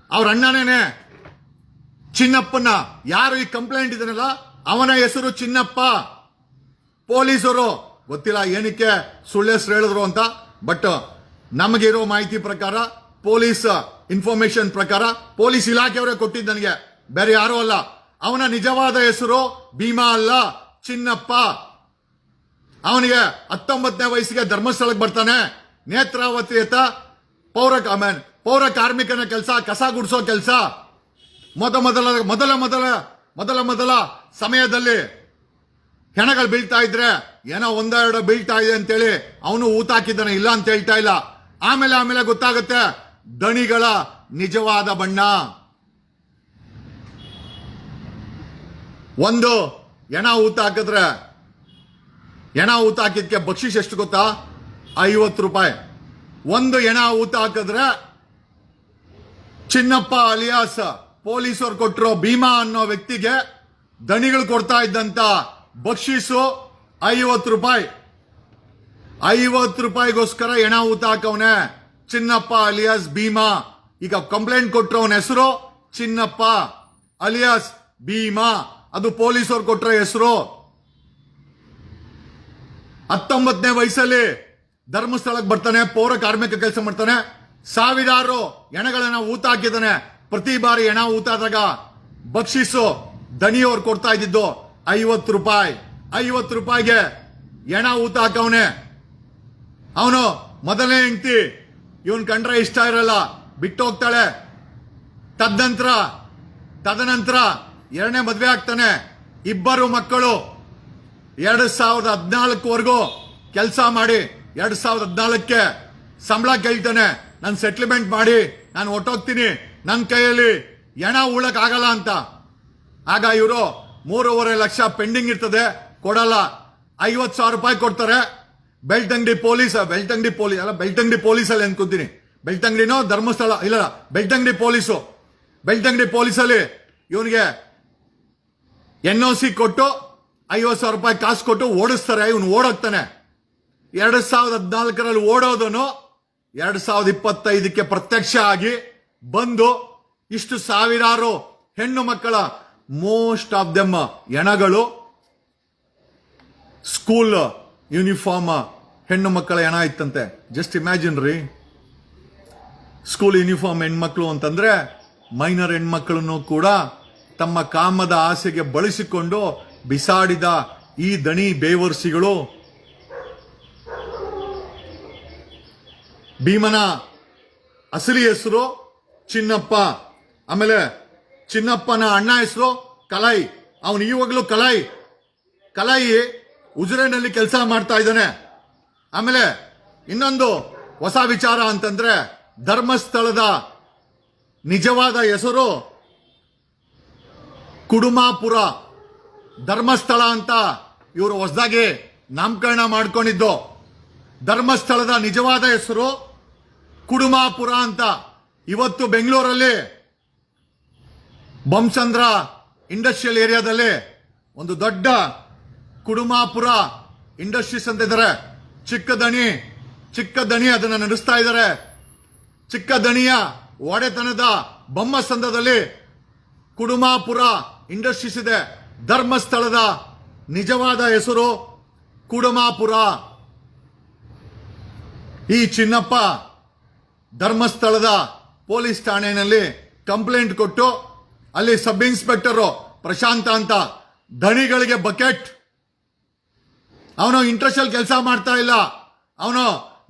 ಅವ್ರ ಅಣ್ಣನೇನೆ ಚಿನ್ನಪ್ಪನ, ಯಾರು ಈ ಕಂಪ್ಲೇಂಟ್ ಇದನ್ನಲ್ಲ ಅವನ ಹೆಸರು ಚಿನ್ನಪ್ಪ. ಪೊಲೀಸರು ಗೊತ್ತಿಲ್ಲ ಏನಕ್ಕೆ ಸುಳ್ಳು ಹೆಸರು ಹೇಳಿದ್ರು ಅಂತ, ಬಟ್ ನಮಗಿರೋ ಮಾಹಿತಿ ಪ್ರಕಾರ, ಪೊಲೀಸ್ ಇನ್ಫಾರ್ಮೇಶನ್ ಪ್ರಕಾರ, ಪೊಲೀಸ್ ಇಲಾಖೆಯವರೇ ಕೊಟ್ಟಿದ್ದು ನನಗೆ, ಬೇರೆ ಯಾರು ಅಲ್ಲ. ಅವನ ನಿಜವಾದ ಹೆಸರು ಭೀಮಾ ಅಲ್ಲ, ಚಿನ್ನಪ್ಪ. ಅವನಿಗೆ 19ನೇ ವಯಸ್ಸಿಗೆ ಧರ್ಮಸ್ಥಳಕ್ಕೆ ಬರ್ತಾನೆ. ನೇತ್ರಾವತಿ ಹತ್ರ ಪೌರ ಕಾರ್ಮಿಕನ ಕೆಲಸ, ಕಸ ಗುಡಿಸೋ ಕೆಲಸ. ಮೊದಲ ಸಮಯದಲ್ಲಿ ಹೆಣಗಳು ಬೀಳ್ತಾ ಇದ್ರೆ ಏನೋ ಒಂದೆರಡು ಬೀಳ್ತಾ ಇದೆ ಅಂತೇಳಿ ಅವನು ಊತ ಹಾಕಿದ್ದಾನೆ, ಇಲ್ಲ ಅಂತ ಹೇಳ್ತಾ ಇಲ್ಲ. ಆಮೇಲೆ ಗೊತ್ತಾಗುತ್ತೆ ದಣಿಗಳ ನಿಜವಾದ ಬಣ್ಣ. ಒಂದು ಹೆಣ ಊತ ಹಾಕಿದ್ರೆ, ಹೆಣ ಊತ ಹಾಕಿದ್ಕೆ ಬಕ್ಷಿಸ್ ಎಷ್ಟು ಗೊತ್ತಾ? 50 ರೂಪಾಯಿ. ಒಂದು ಹೆಣ ಊತ ಹಾಕಿದ್ರೆ ಚಿನ್ನಪ್ಪ ಅಲಿಯಾಸ್ ಪೊಲೀಸರು ಕೊಟ್ಟಿರೋ ಭೀಮಾ ಅನ್ನೋ ವ್ಯಕ್ತಿಗೆ ದಣಿಗಳು ಕೊಡ್ತಾ ಇದ್ದಂತ ಬಕ್ಷೀಸು 50 ರೂಪಾಯಿ. 50 ರೂಪಾಯಿಗೋಸ್ಕರ ಹೆಣ ಊತ ಹಾಕವನೆ ಚಿನ್ನಪ್ಪ ಅಲಿಯಾಸ್ ಭೀಮಾ. ಈಗ ಕಂಪ್ಲೇಂಟ್ ಕೊಟ್ಟರವನ ಹೆಸರು ಚಿನ್ನಪ್ಪ ಅಲಿಯಾಸ್ ಭೀಮಾ, ಅದು ಪೊಲೀಸರು ಕೊಟ್ಟರ ಹೆಸರು. 19ನೇ ವಯಸ್ಸಲ್ಲಿ ಧರ್ಮಸ್ಥಳಕ್ಕೆ ಬರ್ತಾನೆ, ಪೌರ ಕಾರ್ಮಿಕ ಕೆಲಸ ಮಾಡ್ತಾನೆ. ಸಾವಿರಾರು ಹೆಣಗಳನ್ನ ಊತ ಹಾಕಿದ್ದಾನೆ. ಪ್ರತಿ ಬಾರಿ ಹೆಣ ಊತ ಆದಾಗ ಬಕ್ಷೀಸು ದಣಿಯವ್ರು ಕೊಡ್ತಾ ಇದ್ದಿದ್ದು 50 ರೂಪಾಯಿ. 50 ರೂಪಾಯಿಗೆ ಹೆಣ ಊತ ಹಾಕವನೆ. ಅವನು ಮೊದಲನೇ ಹೆಂಡತಿ ಇವನ್ ಕಂಡ್ರೆ ಇಷ್ಟ ಇರಲ್ಲ, ಬಿಟ್ಟು ಹೋಗ್ತಾಳೆ. ತದನಂತರ ಎರಡನೇ ಮದ್ವೆ ಆಗ್ತಾನೆ. 2 ಮಕ್ಕಳು. 2014ವರೆಗೂ ಕೆಲಸ ಮಾಡಿ 2014ಕ್ಕೆ ಸಂಬಳ ಕೇಳ್ತಾನೆ, ನಾನು ಸೆಟ್ಲ್ಮೆಂಟ್ ಮಾಡಿ ನಾನು ಹೊಟ್ಟೋಗ್ತೀನಿ, ನನ್ನ ಕೈಯಲ್ಲಿ ಹೆಣ ಉಳಕ್ ಆಗಲ್ಲ ಅಂತ. ಆಗ ಇವರು 3.5 ಲಕ್ಷ ಪೆಂಡಿಂಗ್ ಇರ್ತದೆ, ಕೊಡಲ್ಲ. 50,000 ರೂಪಾಯಿ ಕೊಡ್ತಾರೆ. ಬೆಳ್ತಂಗಡಿ ಪೊಲೀಸಲ್ಲಿ ಅನ್ಕೊಂತೀನಿ, ಬೆಳ್ತಂಗಡಿನೋ ಧರ್ಮಸ್ಥಳ ಇಲ್ಲ, ಬೆಳ್ತಂಗಡಿ ಪೊಲೀಸಲ್ಲಿ ಇವನಿಗೆ NOC ಕೊಟ್ಟು 50,000 ರೂಪಾಯಿ ಕಾಸು ಕೊಟ್ಟು ಓಡಿಸ್ತಾರೆ. ಇವನು ಓಡೋಗ್ತಾನೆ. 2014ರಲ್ಲಿ ಓಡೋದನು 2025ಕ್ಕೆ ಪ್ರತ್ಯಕ್ಷ ಆಗಿ ಬಂದು ಇಷ್ಟು ಸಾವಿರಾರು ಹೆಣ್ಣು ಮಕ್ಕಳ, ಮೋಸ್ಟ್ ಆಫ್ ದೆಮ್ ಹೆಣಗಳು ಸ್ಕೂಲ್ ಯೂನಿಫಾರ್ಮ್ ಹೆಣ್ಣು ಮಕ್ಕಳ ಹೆಣ ಇತ್ತಂತೆ. ಜಸ್ಟ್ ಇಮ್ಯಾಜಿನ್ ರೀ, ಸ್ಕೂಲ್ ಯೂನಿಫಾರ್ಮ್ ಹೆಣ್ಮಕ್ಳು ಅಂತಂದ್ರೆ ಮೈನರ್ ಹೆಣ್ಮಕ್ಳನ್ನು ಕೂಡ ತಮ್ಮ ಕಾಮದ ಆಸೆಗೆ ಬಳಸಿಕೊಂಡು ಬಿಸಾಡಿದ ಈ ದಣಿ ಬೇವರ್ಸಿಗಳು. ಭೀಮನ ಅಸಲಿ ಹೆಸರು ಚಿನ್ನಪ್ಪ. ಆಮೇಲೆ ಚಿನ್ನಪ್ಪನ ಅಣ್ಣ ಹೆಸರು ಕಲೈ. ಅವನು ಇವಾಗಲೂ ಕಲೈ ಉಜಿರೆನಲ್ಲಿ ಕೆಲಸ ಮಾಡ್ತಾ ಇದ್ದಾನೆ. ಆಮೇಲೆ ಇನ್ನೊಂದು ಹೊಸ ವಿಚಾರ ಅಂತಂದ್ರೆ, ಧರ್ಮಸ್ಥಳದ ನಿಜವಾದ ಹೆಸರು ಕುಡುಮಾಪುರ. ಧರ್ಮಸ್ಥಳ ಅಂತ ಇವರು ಹೊಸದಾಗಿ ನಾಮಕರಣ ಮಾಡ್ಕೊಂಡಿದ್ದು. ಧರ್ಮಸ್ಥಳದ ನಿಜವಾದ ಹೆಸರು ಕುಡುಮಾಪುರ ಅಂತ. ಇವತ್ತು ಬೆಂಗಳೂರಲ್ಲಿ ಬೊಮ್ಮಸಂದ್ರ ಇಂಡಸ್ಟ್ರಿಯಲ್ ಏರಿಯಾದಲ್ಲಿ ಒಂದು ದೊಡ್ಡ ಕುಡುಮಾಪುರ ಇಂಡಸ್ಟ್ರೀಸ್ ಅಂತ ಇದ್ದಾರೆ. ಚಿಕ್ಕ ದಣಿ ಅದನ್ನ ನಡೆಸ್ತಾ ಇದ್ದಾರೆ. ಚಿಕ್ಕ ದಣಿಯ ಒಡೆತನದ ಬೊಮ್ಮಸಂದ್ರದಲ್ಲಿ ಕುಡುಮಾಪುರ ಇಂಡಸ್ಟ್ರೀಸ್ ಇದೆ. ಧರ್ಮಸ್ಥಳದ ನಿಜವಾದ ಹೆಸರು ಕುಡುಮಾಪುರ. ಈ ಚಿನ್ನಪ್ಪ ಧರ್ಮಸ್ಥಳದ ಪೊಲೀಸ್ ಠಾಣೆಯಲ್ಲಿ ಕಂಪ್ಲೇಂಟ್ ಕೊಟ್ಟು ಅಲ್ಲಿ ಸಬ್ ಇನ್ಸ್ಪೆಕ್ಟರ್ ಪ್ರಶಾಂತ ಅಂತ ದಣಿಗಳಿಗೆ ಬಕೆಟ್. ಅವನು ಇಂಟ್ರೆಸ್ಟ್ ಅಲ್ಲಿ ಕೆಲಸ ಮಾಡ್ತಾ ಇಲ್ಲ. ಅವನು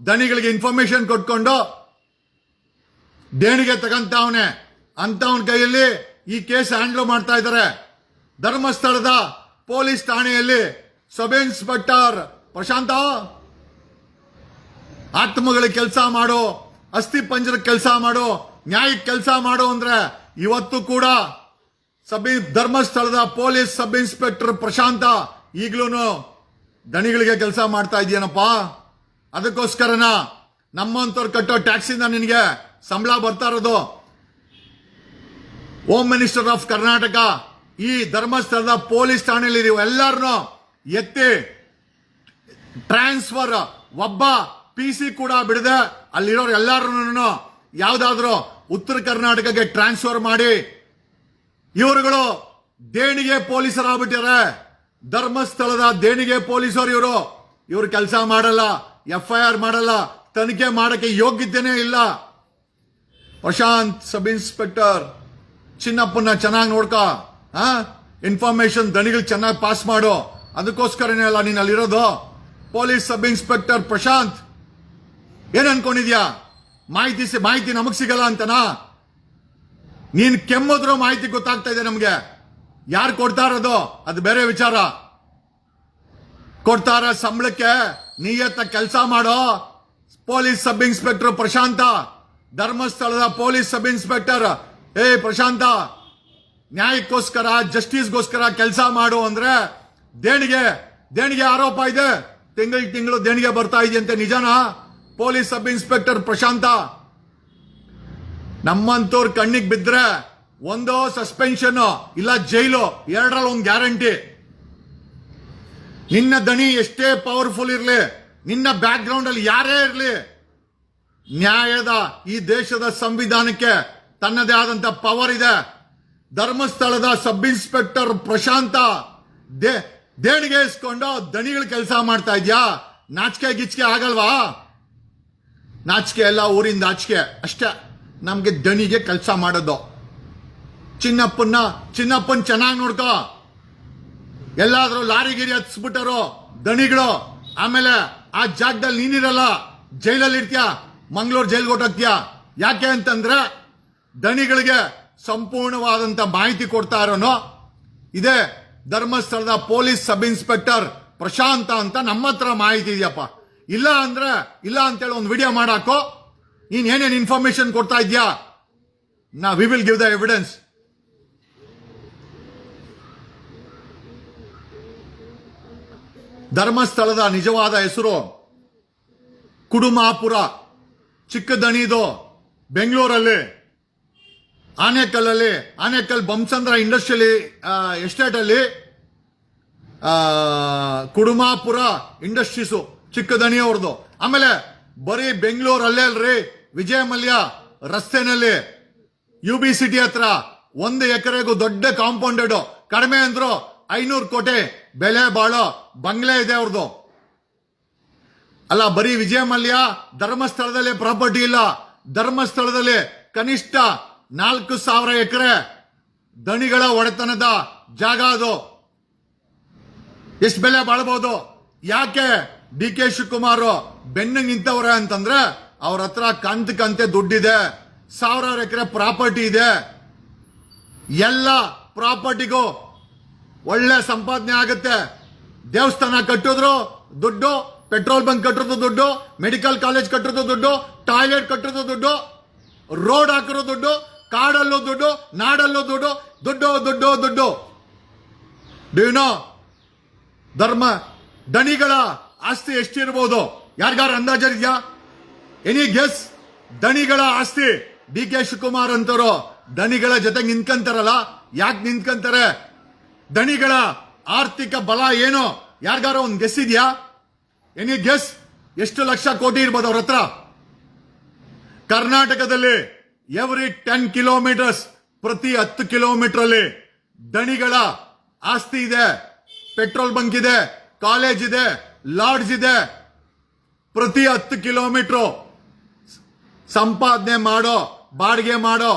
ದಣಿಗಳಿಗೆ ಇನ್ಫಾರ್ಮೇಶನ್ ಕೊಟ್ಕೊಂಡು ದೇಣಿಗೆ ತಗಂತವನೆ ಅಂತವನ ಕೈಯಲ್ಲಿ ಈ ಕೇಸ್ ಹ್ಯಾಂಡಲ್ ಮಾಡ್ತಾ ಇದ್ದಾರೆ. ಧರ್ಮಸ್ಥಳದ ಪೊಲೀಸ್ ಠಾಣೆಯಲ್ಲಿ ಸಬ್ ಇನ್ಸ್ಪೆಕ್ಟರ್ ಪ್ರಶಾಂತ ಆತ್ಮಗಳಿಗೆ ಕೆಲಸ ಮಾಡು, ಅಸ್ಥಿ ಪಂಜರಕ್ಕೆ ಕೆಲಸ ಮಾಡು, ನ್ಯಾಯಕ್ಕೆ ಕೆಲಸ ಮಾಡು ಅಂದ್ರೆ ಇವತ್ತು ಕೂಡ ಧರ್ಮಸ್ಥಳದ ಪೊಲೀಸ್ ಸಬ್ ಇನ್ಸ್ಪೆಕ್ಟರ್ ಪ್ರಶಾಂತ ಈಗ್ಲೂ ದಣಿಗಳಿಗೆ ಕೆಲಸ ಮಾಡ್ತಾ ಇದೆಯೇನಪ್ಪ. ಅದಕ್ಕೋಸ್ಕರನ ನಮ್ಮಂತವ್ರು ಕಟ್ಟೋ ಟ್ಯಾಕ್ಸಿಂದ ನಿನಗೆ ಸಂಬಳ ಬರ್ತಾ ಇರೋದು. ಹೋಮ್ ಮಿನಿಸ್ಟರ್ ಆಫ್ ಕರ್ನಾಟಕ ಈ ಧರ್ಮಸ್ಥಳದ ಪೊಲೀಸ್ ಠಾಣೆಯಲ್ಲಿ ಎಲ್ಲರನ್ನು ಎತ್ತಿ ಟ್ರಾನ್ಸ್ಫರ್, ಒಬ್ಬ PC ಕೂಡ ಬಿಡದೆ ಅಲ್ಲಿರೋರು ಎಲ್ಲರೂ ಯಾವ್ದಾದ್ರು ಉತ್ತರ ಕರ್ನಾಟಕಕ್ಕೆ ಟ್ರಾನ್ಸ್ಫರ್ ಮಾಡಿ ಇವರುಗಳು ದೇಣಿಗೆ ಪೊಲೀಸರಾಗ್ಬಿಟ್ಟಾರೆ. ಧರ್ಮಸ್ಥಳದ ದೇಣಿಗೆ ಪೊಲೀಸರು ಇವರು ಕೆಲಸ ಮಾಡಲ್ಲ, FIR ಮಾಡಲ್ಲ, ತನಿಖೆ ಮಾಡಕ್ಕೆ ಯೋಗ್ಯತೆನೇ ಇಲ್ಲ. ಪ್ರಶಾಂತ್ ಸಬ್ ಇನ್ಸ್ಪೆಕ್ಟರ್ ಚಿನ್ನಪ್ಪನ ಚೆನ್ನಾಗಿ ನೋಡ್ಕೋ, ಇನ್ಫಾರ್ಮೇಶನ್ ದಣಿಗಳು ಚೆನ್ನಾಗಿ ಪಾಸ್ ಮಾಡು. ಅದಕ್ಕೋಸ್ಕರನೇ ಅಲ್ಲ ನೀನ್ ಅಲ್ಲಿರೋದು. ಪೊಲೀಸ್ ಸಬ್ ಇನ್ಸ್ಪೆಕ್ಟರ್ ಪ್ರಶಾಂತ್ ಏನ್ ಅನ್ಕೊಂಡಿದ್ಯಾ? ಮಾಹಿತಿ ನಮಗ್ ಸಿಗಲ್ಲ ಅಂತನಾ? ನೀನ್ ಕೆಮ್ಮದ್ರೂ ಮಾಹಿತಿ ಗೊತ್ತಾಗ್ತಾ ಇದೆ ನಮ್ಗೆ. ಯಾರು ಕೊಡ್ತಾ ಇರೋದು ಅದು ಬೇರೆ ವಿಚಾರ. ಕೊಡ್ತಾರ ಸಂಬಳಕ್ಕೆ ನಿಯತ್ತ ಕೆಲಸ ಮಾಡೋ ಪೊಲೀಸ್ ಸಬ್ ಇನ್ಸ್ಪೆಕ್ಟರ್ ಪ್ರಶಾಂತ, ಧರ್ಮಸ್ಥಳದ ಪೊಲೀಸ್ ಸಬ್ ಇನ್ಸ್ಪೆಕ್ಟರ್. ಪ್ರಶಾಂತ, ನ್ಯಾಯಕ್ಕೋಸ್ಕರ ಜಸ್ಟಿಸ್ಗೋಸ್ಕರ ಕೆಲಸ ಮಾಡು ಅಂದ್ರೆ ದೇಣಿಗೆ ಆರೋಪ ಇದೆ. ತಿಂಗಳು ದೇಣಿಗೆ ಬರ್ತಾ ಇದೆಯಂತೆ, ನಿಜನಾ? ಪೊಲೀಸ್ ಸಬ್ ಇನ್ಸ್ಪೆಕ್ಟರ್ ಪ್ರಶಾಂತ, ನಮ್ಮಂತವ್ರ ಕಣ್ಣಿಗೆ ಬಿದ್ರೆ ಒಂದೋ ಸಸ್ಪೆನ್ಷನ್ ಇಲ್ಲ ಜೈಲು, ಎರಡರಲ್ಲಿ ಒಂದು ಗ್ಯಾರಂಟಿ. ನಿನ್ನ ದಣಿ ಎಷ್ಟೇ ಪವರ್ಫುಲ್ ಇರಲಿ, ನಿನ್ನ ಬ್ಯಾಕ್ ಗ್ರೌಂಡ್ ಅಲ್ಲಿ ಯಾರೇ ಇರಲಿ, ನ್ಯಾಯದ ಈ ದೇಶದ ಸಂವಿಧಾನಕ್ಕೆ ತನ್ನದೇ ಆದಂತ ಪವರ್ ಇದೆ. ಧರ್ಮಸ್ಥಳದ ಸಬ್ ಇನ್ಸ್ಪೆಕ್ಟರ್ ಪ್ರಶಾಂತ ದೇಣಿಗೆ ಇಸ್ಕೊಂಡು ದಣಿಗಳು ಕೆಲಸ ಮಾಡ್ತಾ ಇದ್ಯಾ? ನಾಚಿಕೆ ಗಿಚ್ಕೆ ಆಗಲ್ವಾ? ನಾಚಿಕೆ ಎಲ್ಲ ಊರಿಂದ ಆಚಿಕೆ ಅಷ್ಟೇ. ನಮ್ಗೆ ದಣಿಗೆ ಕೆಲಸ ಮಾಡೋದು. ಚಿನ್ನಪ್ಪನ್ ಚೆನ್ನಾಗಿ ನೋಡ್ಕೋ. ಎಲ್ಲಾದ್ರೂ ಲಾರಿ ಗಿರಿ ಹತ್ಸ್ಬಿಟ್ಟರು ದಣಿಗಳು, ಆಮೇಲೆ ಆ ಜಾಗದಲ್ಲಿ ನೀನಿರಲ್ಲ, ಜೈಲಲ್ಲಿ ಇರ್ತೀಯ, ಮಂಗಳೂರು ಜೈಲ್ಗೆ ಹೊಟ್ಟೋಗ್ತೀಯ. ಯಾಕೆ ಅಂತಂದ್ರೆ ದಣಿಗಳಿಗೆ ಸಂಪೂರ್ಣವಾದಂತ ಮಾಹಿತಿ ಕೊಡ್ತಾ ಇರೋನು ಇದೇ ಧರ್ಮಸ್ಥಳದ ಪೊಲೀಸ್ ಸಬ್ ಇನ್ಸ್ಪೆಕ್ಟರ್ ಪ್ರಶಾಂತ ಅಂತ ನಮ್ಮ ಹತ್ರ ಮಾಹಿತಿ ಇದೆಯಪ್ಪ. ಇಲ್ಲ ಅಂತೇಳಿ ಒಂದು ವಿಡಿಯೋ ಮಾಡಾಕೋ. ನೀನ್ ಏನೇನು ಇನ್ಫಾರ್ಮೇಶನ್ ಕೊಡ್ತಾ ಇದ್ಯಾ? We will give the evidence. ಧರ್ಮಸ್ಥಳದ ನಿಜವಾದ ಹೆಸರು ಕುಡುಮಾಪುರ, ಚಿಕ್ಕದಣಿದು, ಬೆಂಗಳೂರಲ್ಲಿ ಆನೇಕಲ್ ಬಂಸಂದ್ರ ಇಂಡಸ್ಟ್ರಿಯಲ್ ಎಸ್ಟೇಟ್ ಅಲ್ಲಿ ಕುಡುಮಾಪುರ ಇಂಡಸ್ಟ್ರೀಸು ಚಿಕ್ಕದಣಿ ಅವ್ರದ್ದು. ಆಮೇಲೆ ಬರೀ ಬೆಂಗಳೂರಲ್ಲೇ ಅಲ್ರಿ, ವಿಜಯ ಮಲ್ಯ ರಸ್ತೆನಲ್ಲಿ UB ಸಿಟಿ ಹತ್ರ 1 ಎಕರೆಗೂ ದೊಡ್ಡ ಕಾಂಪೌಂಡೆಡ್, ಕಡಿಮೆ ಅಂದ್ರು 500 ಕೋಟಿ ಬೆಲೆ ಬಾಳೋ ಬಂಗ್ಲೆ ಇದೆ ಅವ್ರದ್ದು. ಅಲ್ಲ, ಬರೀ ವಿಜಯ ಮಲ್ಯ ಧರ್ಮಸ್ಥಳದಲ್ಲಿ ಪ್ರಾಪರ್ಟಿ ಇಲ್ಲ. ಧರ್ಮಸ್ಥಳದಲ್ಲಿ ಕನಿಷ್ಠ 4,000 ಎಕರೆ ದಣಿಗಳ ಒಡೆತನದ ಜಾಗ. ಅದು ಎಷ್ಟು ಬೆಲೆ ಬಾಳಬಹುದು? ಯಾಕೆ DK ಶಿವಕುಮಾರ್ ಬೆನ್ನಿಗೆ ನಿಂತವ್ರೆ ಅಂತಂದ್ರೆ ಅವ್ರ ಹತ್ರ ಕಂತೆ ದುಡ್ಡಿದೆ, 1000 ಎಕರೆ ಪ್ರಾಪರ್ಟಿ ಇದೆ. ಎಲ್ಲ ಪ್ರಾಪರ್ಟಿಗೂ ಒಳ್ಳೆ ಸಂಪಾದನೆ ಆಗುತ್ತೆ. ದೇವಸ್ಥಾನ ಕಟ್ಟಿದ್ರು ದುಡ್ಡು, ಪೆಟ್ರೋಲ್ ಬಂಕ್ ಕಟ್ಟಿರೋದು ದುಡ್ಡು, ಮೆಡಿಕಲ್ ಕಾಲೇಜ್ ಕಟ್ಟಿರೋದು ದುಡ್ಡು, ಟಾಯ್ಲೆಟ್ ಕಟ್ಟಿರೋದು ದುಡ್ಡು, ರೋಡ್ ಹಾಕಿರೋ ದುಡ್ಡು, ಕಾಡಲ್ಲೂ ದುಡ್ಡು, ನಾಡಲ್ಲೂ ದುಡ್ಡು. ಡ್ಯೂ ದಣಿಗಳ ಆಸ್ತಿ ಎಷ್ಟಿರ್ಬೋದು? ಯಾರಿಗಾರ ಅಂದಾಜಿದ್ಯಾ? Any guess? ದಣಿಗಳ ಆಸ್ತಿ DK ಶಿವಕುಮಾರ್ ಅಂತವರು ದಣಿಗಳ ಜೊತೆಗೆ ನಿಂತ್ಕಂತಾರಲ್ಲ, ಯಾಕೆ ನಿಂತ್ಕಂತಾರೆ? ದಣಿಗಳ ಆರ್ಥಿಕ ಬಲ ಏನು? ಯಾರಿಗಾರ ಒಂದು ಗೆಸ್ ಇದೆಯಾ? Any guess? ಎಷ್ಟು ಲಕ್ಷ ಕೋಟಿ ಇರ್ಬೋದು ಅವ್ರ ಹತ್ರ? ಕರ್ನಾಟಕದಲ್ಲಿ ಎವ್ರಿ 10 ಕಿಲೋಮೀಟರ್ಸ್, ಪ್ರತಿ 10 ಕಿಲೋಮೀಟರ್ ಅಲ್ಲಿ ದಣಿಗಳ ಆಸ್ತಿ ಇದೆ. ಪೆಟ್ರೋಲ್ ಬಂಕ್ ಇದೆ, ಕಾಲೇಜ್ ಇದೆ, ಲಾಡ್ಜ್ ಇದೆ. ಪ್ರತಿ 10 ಕಿಲೋಮೀಟರ್ ಸಂಪಾದನೆ ಮಾಡೋ, ಬಾಡಿಗೆ ಮಾಡೋ,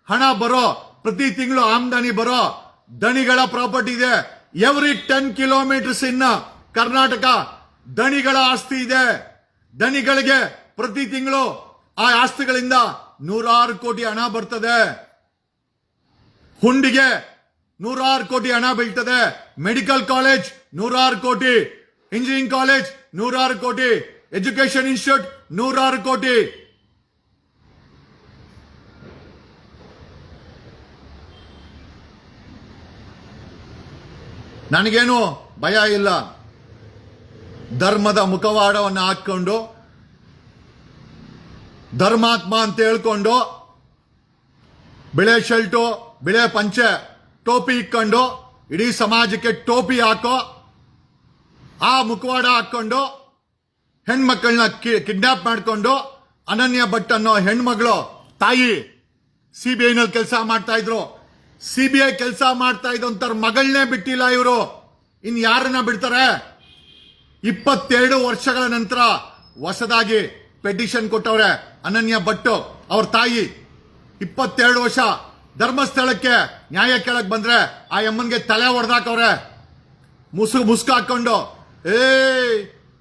ಹಣ ಬರೋ, ಪ್ರತಿ ತಿಂಗಳು ಆಮದಾನಿ ಬರೋ ದಣಿಗಳ ಪ್ರಾಪರ್ಟಿ ಇದೆ. ಎವ್ರಿ 10 ಕಿಲೋಮೀಟರ್ಸ್ ಇನ್ನ ಕರ್ನಾಟಕ ದಣಿಗಳ ಆಸ್ತಿ ಇದೆ. ದಣಿಗಳಿಗೆ ಪ್ರತಿ ತಿಂಗಳು ಆ ಆಸ್ತಿಗಳಿಂದ 100 ಕೋಟಿ ಹಣ ಬರ್ತದೆ. ಹುಂಡಿಗೆ 100 ಕೋಟಿ ಹಣ ಬೀಳ್ತದೆ. ಮೆಡಿಕಲ್ ಕಾಲೇಜ್ 100 ಕೋಟಿ, ಇಂಜಿನಿಯರಿಂಗ್ ಕಾಲೇಜ್ 100 ಕೋಟಿ, ಎಜುಕೇಶನ್ ಇನ್ಸ್ಟಿಟ್ಯೂಟ್ 100 ಕೋಟಿ. ನನಗೇನು ಭಯ ಇಲ್ಲ. ಧರ್ಮದ ಮುಖವಾಡವನ್ನು ಹಾಕೊಂಡು, ಧರ್ಮಾತ್ಮ ಅಂತ ಹೇಳ್ಕೊಂಡು, ಬಿಳೆ ಶರ್ಟು, ಬಿಳೆ ಪಂಚೆ, ಟೋಪಿ ಇಕ್ಕೊಂಡು, ಇಡೀ ಸಮಾಜಕ್ಕೆ ಟೋಪಿ ಹಾಕೋ, ಆ ಮುಖವಾಡ ಹಾಕೊಂಡು ಹೆಣ್ಮಕ್ಳನ್ನ ಕಿಡ್ನಾಪ್ ಮಾಡ್ಕೊಂಡು, ಅನನ್ಯ ಭಟ್ ಅನ್ನೋ ಹೆಣ್ಮಗಳು ತಾಯಿ CBI ಕೆಲಸ ಮಾಡ್ತಾ ಇದ್ರು. CBI ಕೆಲಸ ಮಾಡ್ತಾ ಇದ್ದಂತರ ಮಗಳನ್ನೇ ಬಿಟ್ಟಿಲ್ಲ ಇವರು. ಇನ್ ಯಾರನ್ನ ಬಿಡ್ತಾರೆ? 22 ವರ್ಷಗಳ ನಂತರ ಹೊಸದಾಗಿ ಪೆಟಿಷನ್ ಕೊಟ್ಟವ್ರೆ ಅನನ್ಯ ಭಟ್ ಅವ್ರ ತಾಯಿ. 22 ವರ್ಷ ಧರ್ಮಸ್ಥಳಕ್ಕೆ ನ್ಯಾಯ ಕೇಳಕ್ ಬಂದ್ರೆ ಆ ಅಮ್ಮನ್ಗೆ ತಲೆ ಹೊಡೆದಾಕವ್ರೆ ಮುಸ್ಕು ಹಾಕೊಂಡು.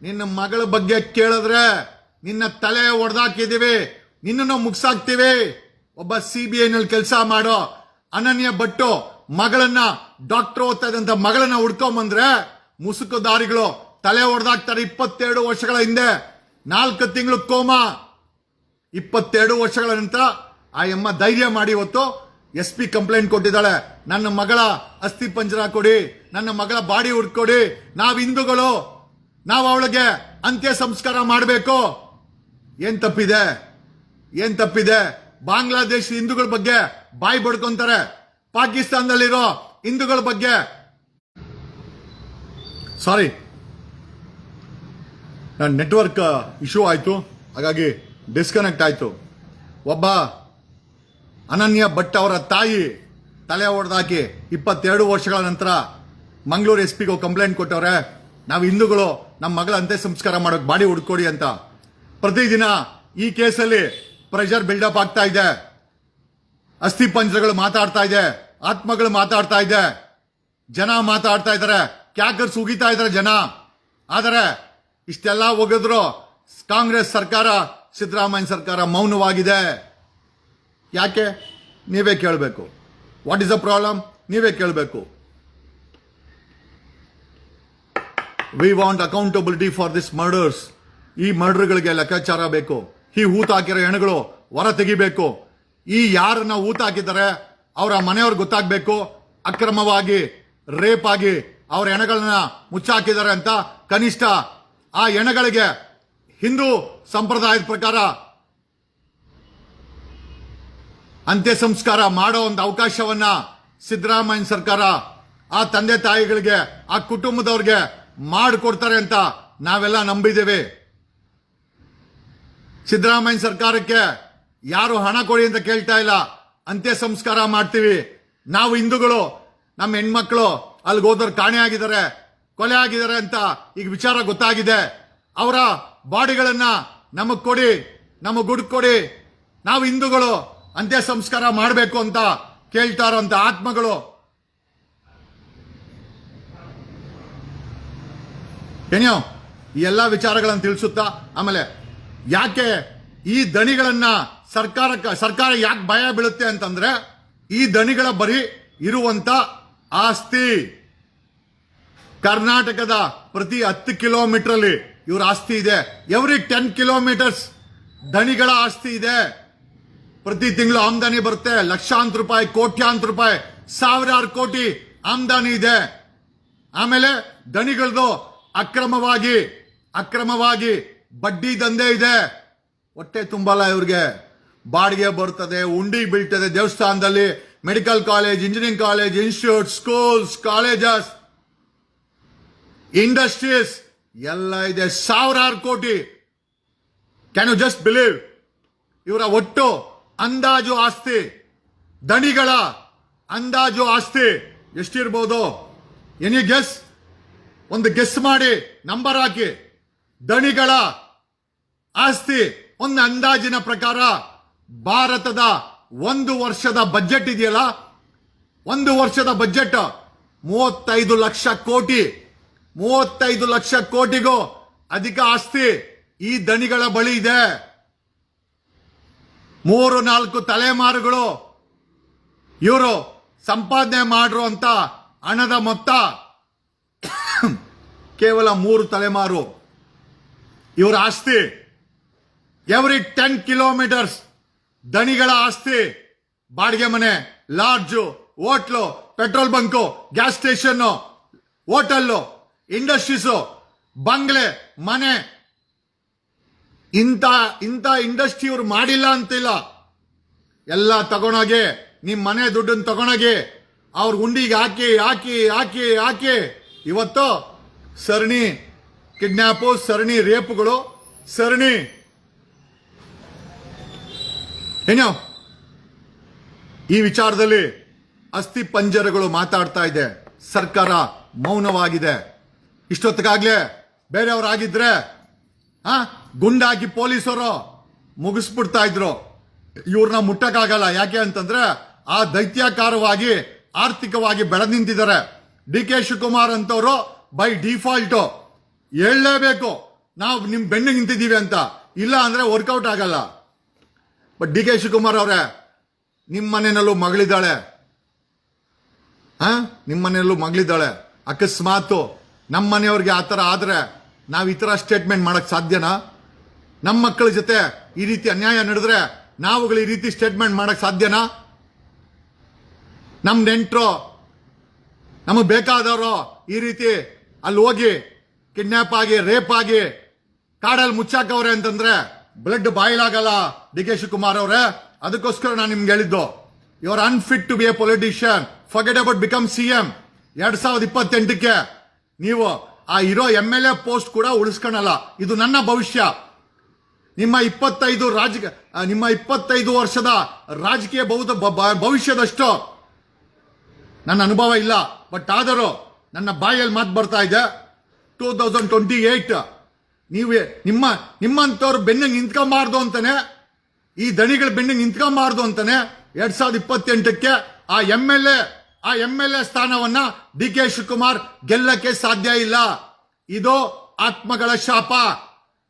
ನಿನ್ನ ಮಗಳ ಬಗ್ಗೆ ಕೇಳಿದ್ರೆ ನಿನ್ನ ತಲೆ ಹೊಡೆದಾಕಿದೀವಿ, ನಿನ್ನನ್ನು ಮುಗ್ಸಾಕ್ತಿವಿ. ಒಬ್ಬ CBI ಕೆಲಸ ಮಾಡೋ ಅನನ್ಯ ಭಟ್ ಮಗಳನ್ನ, ಡಾಕ್ಟರ್ ಓದ್ತಾ ಇದ್ದಂತ ಮಗಳನ್ನ ಹುಡ್ಕೊಂಬಂದ್ರೆ ಮುಸುಕು ದಾರಿಗಳು ತಲೆ ಹೊಡೆದಾಕ್ತಾರೆ. 22 ವರ್ಷಗಳ ಹಿಂದೆ 4 ತಿಂಗಳು ಕೋಮಾ. 22 ವರ್ಷಗಳ ನಂತರ ಆ ಅಮ್ಮ ಧೈರ್ಯ ಮಾಡಿ ಇವತ್ತು SP ಕಂಪ್ಲೇಂಟ್ ಕೊಟ್ಟಿದ್ದಾಳೆ. ನನ್ನ ಮಗಳ ಅಸ್ಥಿ ಪಂಜರ ಕೊಡಿ, ನನ್ನ ಮಗಳ ಬಾಡಿ ಹುಡ್ಕೊಡಿ, ನಾವ್ ಹಿಂದೂಗಳು, ನಾವು ಅವಳಿಗೆ ಅಂತ್ಯ ಸಂಸ್ಕಾರ ಮಾಡಬೇಕು. ಏನ್ ತಪ್ಪಿದೆ? ಬಾಂಗ್ಲಾದೇಶ ಹಿಂದೂಗಳ ಬಗ್ಗೆ ಬಾಯಿ ಬಡ್ಕೊಂತಾರೆ, ಪಾಕಿಸ್ತಾನದಲ್ಲಿರೋ ಹಿಂದೂಗಳ ಬಗ್ಗೆ ಸಾರಿ ನನ್ನ ನೆಟ್ವರ್ಕ್ ಇಶ್ಯೂ ಆಯ್ತು, ಹಾಗಾಗಿ ಡಿಸ್ಕನೆಕ್ಟ್ ಆಯ್ತು. ಒಬ್ಬ ಅನನ್ಯ ಭಟ್ ಅವರ ತಾಯಿ ತಲೆ ಹೊಡೆದಾಕಿ 22 ವರ್ಷಗಳ ನಂತರ ಮಂಗಳೂರು SP ಕಂಪ್ಲೇಂಟ್ ಕೊಟ್ಟವ್ರೆ. ನಾವು ಹಿಂದೂಗಳು ನಮ್ಮ ಮಗಳ ಅಂತ್ಯ ಸಂಸ್ಕಾರ ಮಾಡೋಕೆ ಬಾಡಿ ಹುಡ್ಕೊಡಿ ಅಂತ. ಪ್ರತಿದಿನ ಈ ಕೇಸಲ್ಲಿ ಪ್ರೆಷರ್ ಬಿಲ್ಡಪ್ ಆಗ್ತಾ ಇದೆ. ಅಸ್ಥಿ ಪಂಜರಗಳು ಮಾತಾಡ್ತಾ ಇದೆ, ಆತ್ಮಗಳು ಮಾತಾಡ್ತಾ ಇದೆ, ಜನ ಮಾತಾಡ್ತಾ ಇದ್ದಾರೆ, ಕ್ಯಾಕರ್ಸ್ ಉಗಿತಾ ಇದ್ದಾರೆ ಜನ. ಆದರೆ ಇಷ್ಟೆಲ್ಲ ಒಗೆದ್ರು ಕಾಂಗ್ರೆಸ್ ಸರ್ಕಾರ, ಸಿದ್ದರಾಮಯ್ಯ ಸರ್ಕಾರ ಮೌನವಾಗಿದೆ. ಯಾಕೆ? ನೀವೇ ಕೇಳಬೇಕು. What is the problem? ನೀವೇ ಕೇಳಬೇಕು. We want accountability for this murders. ಈ ಮರ್ಡರ್ಗಳಿಗೆ ಲೆಕ್ಕಾಚಾರ ಬೇಕು. ಈ ಹೂತ ಹಾಕಿರೋ ಹೆಣಗಳು ಹೊರ ತೆಗಿಬೇಕು. ಈ ಯಾರನ್ನ ಹೂತ ಹಾಕಿದ್ದಾರೆ ಅವರ ಮನೆಯವ್ರಿಗೆ ಗೊತ್ತಾಗಬೇಕು. ಅಕ್ರಮವಾಗಿ ರೇಪ್ ಆಗಿ ಅವ್ರ ಹೆಣಗಳನ್ನ ಮುಚ್ಚಾಕಿದ್ದಾರೆ ಅಂತ ಕನಿಷ್ಠ ಆ ಹೆಣಗಳಿಗೆ ಹಿಂದೂ ಸಂಪ್ರದಾಯದ ಪ್ರಕಾರ ಅಂತ್ಯ ಸಂಸ್ಕಾರ ಮಾಡೋ ಒಂದು ಅವಕಾಶವನ್ನ ಸಿದ್ದರಾಮಯ್ಯ ಸರ್ಕಾರ ಆ ತಂದೆ ತಾಯಿಗಳಿಗೆ, ಆ ಕುಟುಂಬದವ್ರಿಗೆ ಮಾಡಿಕೊಡ್ತಾರೆ ಅಂತ ನಾವೆಲ್ಲ ನಂಬಿದ್ದೇವೆ. ಸಿದ್ದರಾಮಯ್ಯ ಸರ್ಕಾರಕ್ಕೆ ಯಾರು ಹಣ ಕೊಡಿ ಅಂತ ಕೇಳ್ತಾ ಇಲ್ಲ. ಅಂತ್ಯ ಸಂಸ್ಕಾರ ಮಾಡ್ತೀವಿ. ನಾವು ಹಿಂದೂಗಳು, ನಮ್ಮ ಹೆಣ್ಮಕ್ಳು ಅಲ್ಲಿಗೆ ಹೋದವ್ರು ಕಾಣೆ ಆಗಿದ್ದಾರೆ, ಕೊಲೆ ಆಗಿದ್ದಾರೆ ಅಂತ ಈಗ ವಿಚಾರ ಗೊತ್ತಾಗಿದೆ. ಅವರ ಬಾಡಿಗಳನ್ನ ನಮಗ್ ಕೊಡಿ, ನಮಗ್ ಗುಡ್ ಕೊಡಿ. ನಾವು ಹಿಂದೂಗಳು ಅಂತ್ಯ ಸಂಸ್ಕಾರ ಮಾಡಬೇಕು ಅಂತ ಕೇಳ್ತಾ ಇರೋಂತ ಆತ್ಮಗಳು. ಏನೋ ಈ ಎಲ್ಲ ವಿಚಾರಗಳನ್ನು ತಿಳಿಸುತ್ತಾ ಆಮೇಲೆ ಯಾಕೆ ಈ ದಣಿಗಳನ್ನ ಸರ್ಕಾರ ಯಾಕೆ ಭಯ ಬೀಳುತ್ತೆ ಅಂತಂದ್ರೆ, ಈ ದಣಿಗಳ ಬರೀ ಇರುವಂತ ಆಸ್ತಿ ಕರ್ನಾಟಕದ ಪ್ರತಿ 10 ಕಿಲೋಮೀಟರ್ ಅಲ್ಲಿ ಇವ್ರ ಆಸ್ತಿ ಇದೆ. ಎವ್ರಿ 10 ಕಿಲೋಮೀಟರ್ಸ್ ದಣಿಗಳ ಆಸ್ತಿ ಇದೆ. ಪ್ರತಿ ತಿಂಗಳು ಆಮದಾನಿ ಬರುತ್ತೆ. ಲಕ್ಷಾಂತರ ರೂಪಾಯಿ, ಕೋಟ್ಯಾಂತರ ರೂಪಾಯಿ, ಸಾವಿರಾರು ಕೋಟಿ ಆಮದಾನಿ ಇದೆ. ಆಮೇಲೆ ದಣಿಗಳದು ಅಕ್ರಮವಾಗಿ ಬಡ್ಡಿ ದಂಧೆ ಇದೆ. ಹೊಟ್ಟೆ ತುಂಬಲ್ಲ ಇವ್ರಿಗೆ. ಬಾಡಿಗೆ ಬರ್ತದೆ, ಉಂಡಿ ಬೀಳ್ತದೆ ದೇವಸ್ಥಾನದಲ್ಲಿ, medical college, engineering college, institute, schools, colleges, industries ಎಲ್ಲ ಇದೆ. ಸಾವಿರಾರು ಕೋಟಿ. Can you just believe? ಇವರ ಒಟ್ಟು ಅಂದಾಜು ಆಸ್ತಿ, ದಣಿಗಳ ಅಂದಾಜು ಆಸ್ತಿ ಎಷ್ಟಿರ್ಬೋದು? Any guess? ಒಂದು ಗೆಸ್ ಮಾಡಿ, ನಂಬರ್ ಹಾಕಿ. ದಣಿಗಳ ಆಸ್ತಿ ಒಂದು ಅಂದಾಜಿನ ಪ್ರಕಾರ ಭಾರತದ 1 ವರ್ಷದ ಬಜೆಟ್ ಇದೆಯಲ್ಲ, 1 ವರ್ಷದ ಬಜೆಟ್ 35 ಲಕ್ಷ ಕೋಟಿ. 35 ಲಕ್ಷ ಕೋಟಿಗೂ ಅಧಿಕ ಆಸ್ತಿ ಈ ದಣಿಗಳ ಬಳಿ ಇದೆ. 3-4 ತಲೆಮಾರುಗಳು ಇವರು ಸಂಪಾದನೆ ಮಾಡಿರುವಂತ ಹಣದ ಮೊತ್ತ ಕೇವಲ 3 ತಲೆಮಾರು. ಇವರ ಆಸ್ತಿ ಎವ್ರಿ 10 ಕಿಲೋಮೀಟರ್ಸ್ ದಣಿಗಳ ಆಸ್ತಿ. ಬಾಡಿಗೆ ಮನೆ, lodge, hotel, petrol bunk, gas station, hotel, industries, bungalow, ಮನೆ. ಇಂಥ ಇಂಡಸ್ಟ್ರಿ ಇವ್ರು ಮಾಡಿಲ್ಲ ಅಂತಿಲ್ಲ. ಎಲ್ಲ ತಗೊಂಡೋಗಿ ನಿಮ್ ಮನೆ ದುಡ್ಡನ್ನು ತಗೊಂಡೋಗಿ ಅವ್ರ ಉಂಡಿಗೆ ಹಾಕಿ ಹಾಕಿ ಹಾಕಿ ಹಾಕಿ ಇವತ್ತು ಸರಣಿ ಕಿಡ್ನಾಪು, ಸರಣಿ ರೇಪುಗಳು, ಸರಣಿ ಏನೋ ಈ ವಿಚಾರದಲ್ಲಿ ಅಸ್ಥಿ ಪಂಜರಗಳು ಮಾತಾಡ್ತಾ ಇದೆ, ಸರ್ಕಾರ ಮೌನವಾಗಿದೆ. ಇಷ್ಟೊತ್ತಿಗಾಗ್ಲೇ ಬೇರೆಯವರಾಗಿದ್ರೆ ಗುಂಡಾಗಿ ಪೊಲೀಸರು ಮುಗಿಸ್ಬಿಡ್ತಾ ಇದ್ರು. ಇವ್ರನ್ನ ಮುಟ್ಟಕ್ಕಾಗಲ್ಲ. ಯಾಕೆ ಅಂತಂದ್ರೆ ಆ ದೈತ್ಯಾಕಾರವಾಗಿ ಆರ್ಥಿಕವಾಗಿ ಬೆಳೆದು ನಿಂತಿದ್ದಾರೆ. ಡಿ ಕೆ ಶಿವಕುಮಾರ್ ಅಂತವರು ಬೈ ಡಿಫಾಲ್ಟ್ ಹೇಳಲೇಬೇಕು, ನಾವು ನಿಮ್ ಬೆನ್ನಿಗೆ ನಿಂತಿದ್ದೀವಿ ಅಂತ. ಇಲ್ಲ ಅಂದ್ರೆ ವರ್ಕೌಟ್ ಆಗಲ್ಲ. ಬಟ್ ಡಿ ಕೆ ಶಿವಕುಮಾರ್ ಅವರೇ, ನಿಮ್ಮ ಮನೆಯಲ್ಲೂ ಮಗಳಿದ್ದಾಳೆ, ನಿಮ್ಮ ಮನೆಯಲ್ಲೂ ಮಗಳಿದ್ದಾಳೆ. ಅಕಸ್ಮಾತ್ ನಮ್ಮ ಮನೆಯವ್ರಿಗೆ ಆ ಥರ ಆದ್ರೆ ನಾವು ಈ ಥರ ಸ್ಟೇಟ್ಮೆಂಟ್ ಮಾಡಕ್ ಸಾಧ್ಯನಾ? ನಮ್ಮ ಮಕ್ಕಳ ಜೊತೆ ಈ ರೀತಿ ಅನ್ಯಾಯ ನಡೆದ್ರೆ ನಾವುಗಳು ಈ ರೀತಿ ಸ್ಟೇಟ್ಮೆಂಟ್ ಮಾಡಕ್ ಸಾಧ್ಯನಾ? ನಮ್ ನೆಂಟರು, ನಮಗೆ ಬೇಕಾದವರು ಈ ರೀತಿ ಅಲ್ಲಿ ಹೋಗಿ ಕಿಡ್ನಾಪ್ ಆಗಿ ರೇಪ್ ಆಗಿ ಕಾಡಲ್ಲಿ ಮುಚ್ಚಾಕವ್ರೆ ಅಂತಂದ್ರೆ ಬ್ಲಡ್ ಬಾಯ್ಲ್ ಆಗಲ್ಲ ಡಿ ಕೆ ಶಿವಕುಮಾರ್ ಅವರೇ. ಅದಕ್ಕೋಸ್ಕರ ನಾನು ನಿಮ್ಗೆ ಹೇಳಿದ್ದು, you are unfit to be a politician, forget about become CM. 2028ಕ್ಕೆ ನೀವು ಆ ಇರೋ MLA ಪೋಸ್ಟ್ ಕೂಡ ಉಳಿಸ್ಕೊಳಲ್ಲ. ಇದು ನನ್ನ ಭವಿಷ್ಯ. ನಿಮ್ಮ 25 ವರ್ಷದ ರಾಜಕೀಯ ಭವಿಷ್ಯದಷ್ಟು ನನ್ನ ಅನುಭವ ಇಲ್ಲ. ಬಟ್ ಆದರೂ ನನ್ನ ಬಾಯಲ್ಲಿ ಮಾತು ಬರ್ತಾ ಇದೆ. 2028 ನೀವೇ ನಿಮ್ಮಂತವ್ರು ಬೆನ್ನಿಗೆ ನಿಂತ್ಕೊಂಬಾರ್ದು ಅಂತಾನೆ, ಈ ದಣಿಗಳ ಬೆನ್ನಿಗೆ ನಿಂತ್ಕೊಂಬಾರ್ದು ಅಂತಾನೆ 2028ಕ್ಕೆ ಆ MLA ಸ್ಥಾನವನ್ನ ಡಿ ಕೆ ಶಿವಕುಮಾರ್ ಗೆಲ್ಲಕ್ಕೆ ಸಾಧ್ಯ ಇಲ್ಲ. ಇದು ಆತ್ಮಗಳ ಶಾಪ,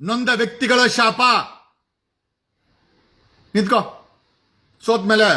ನೊಂದ ವ್ಯಕ್ತಿಗಳ ಶಾಪ. ನಿಂತ್ಕೋ, ಸೋತ್ ಮೇಲೆ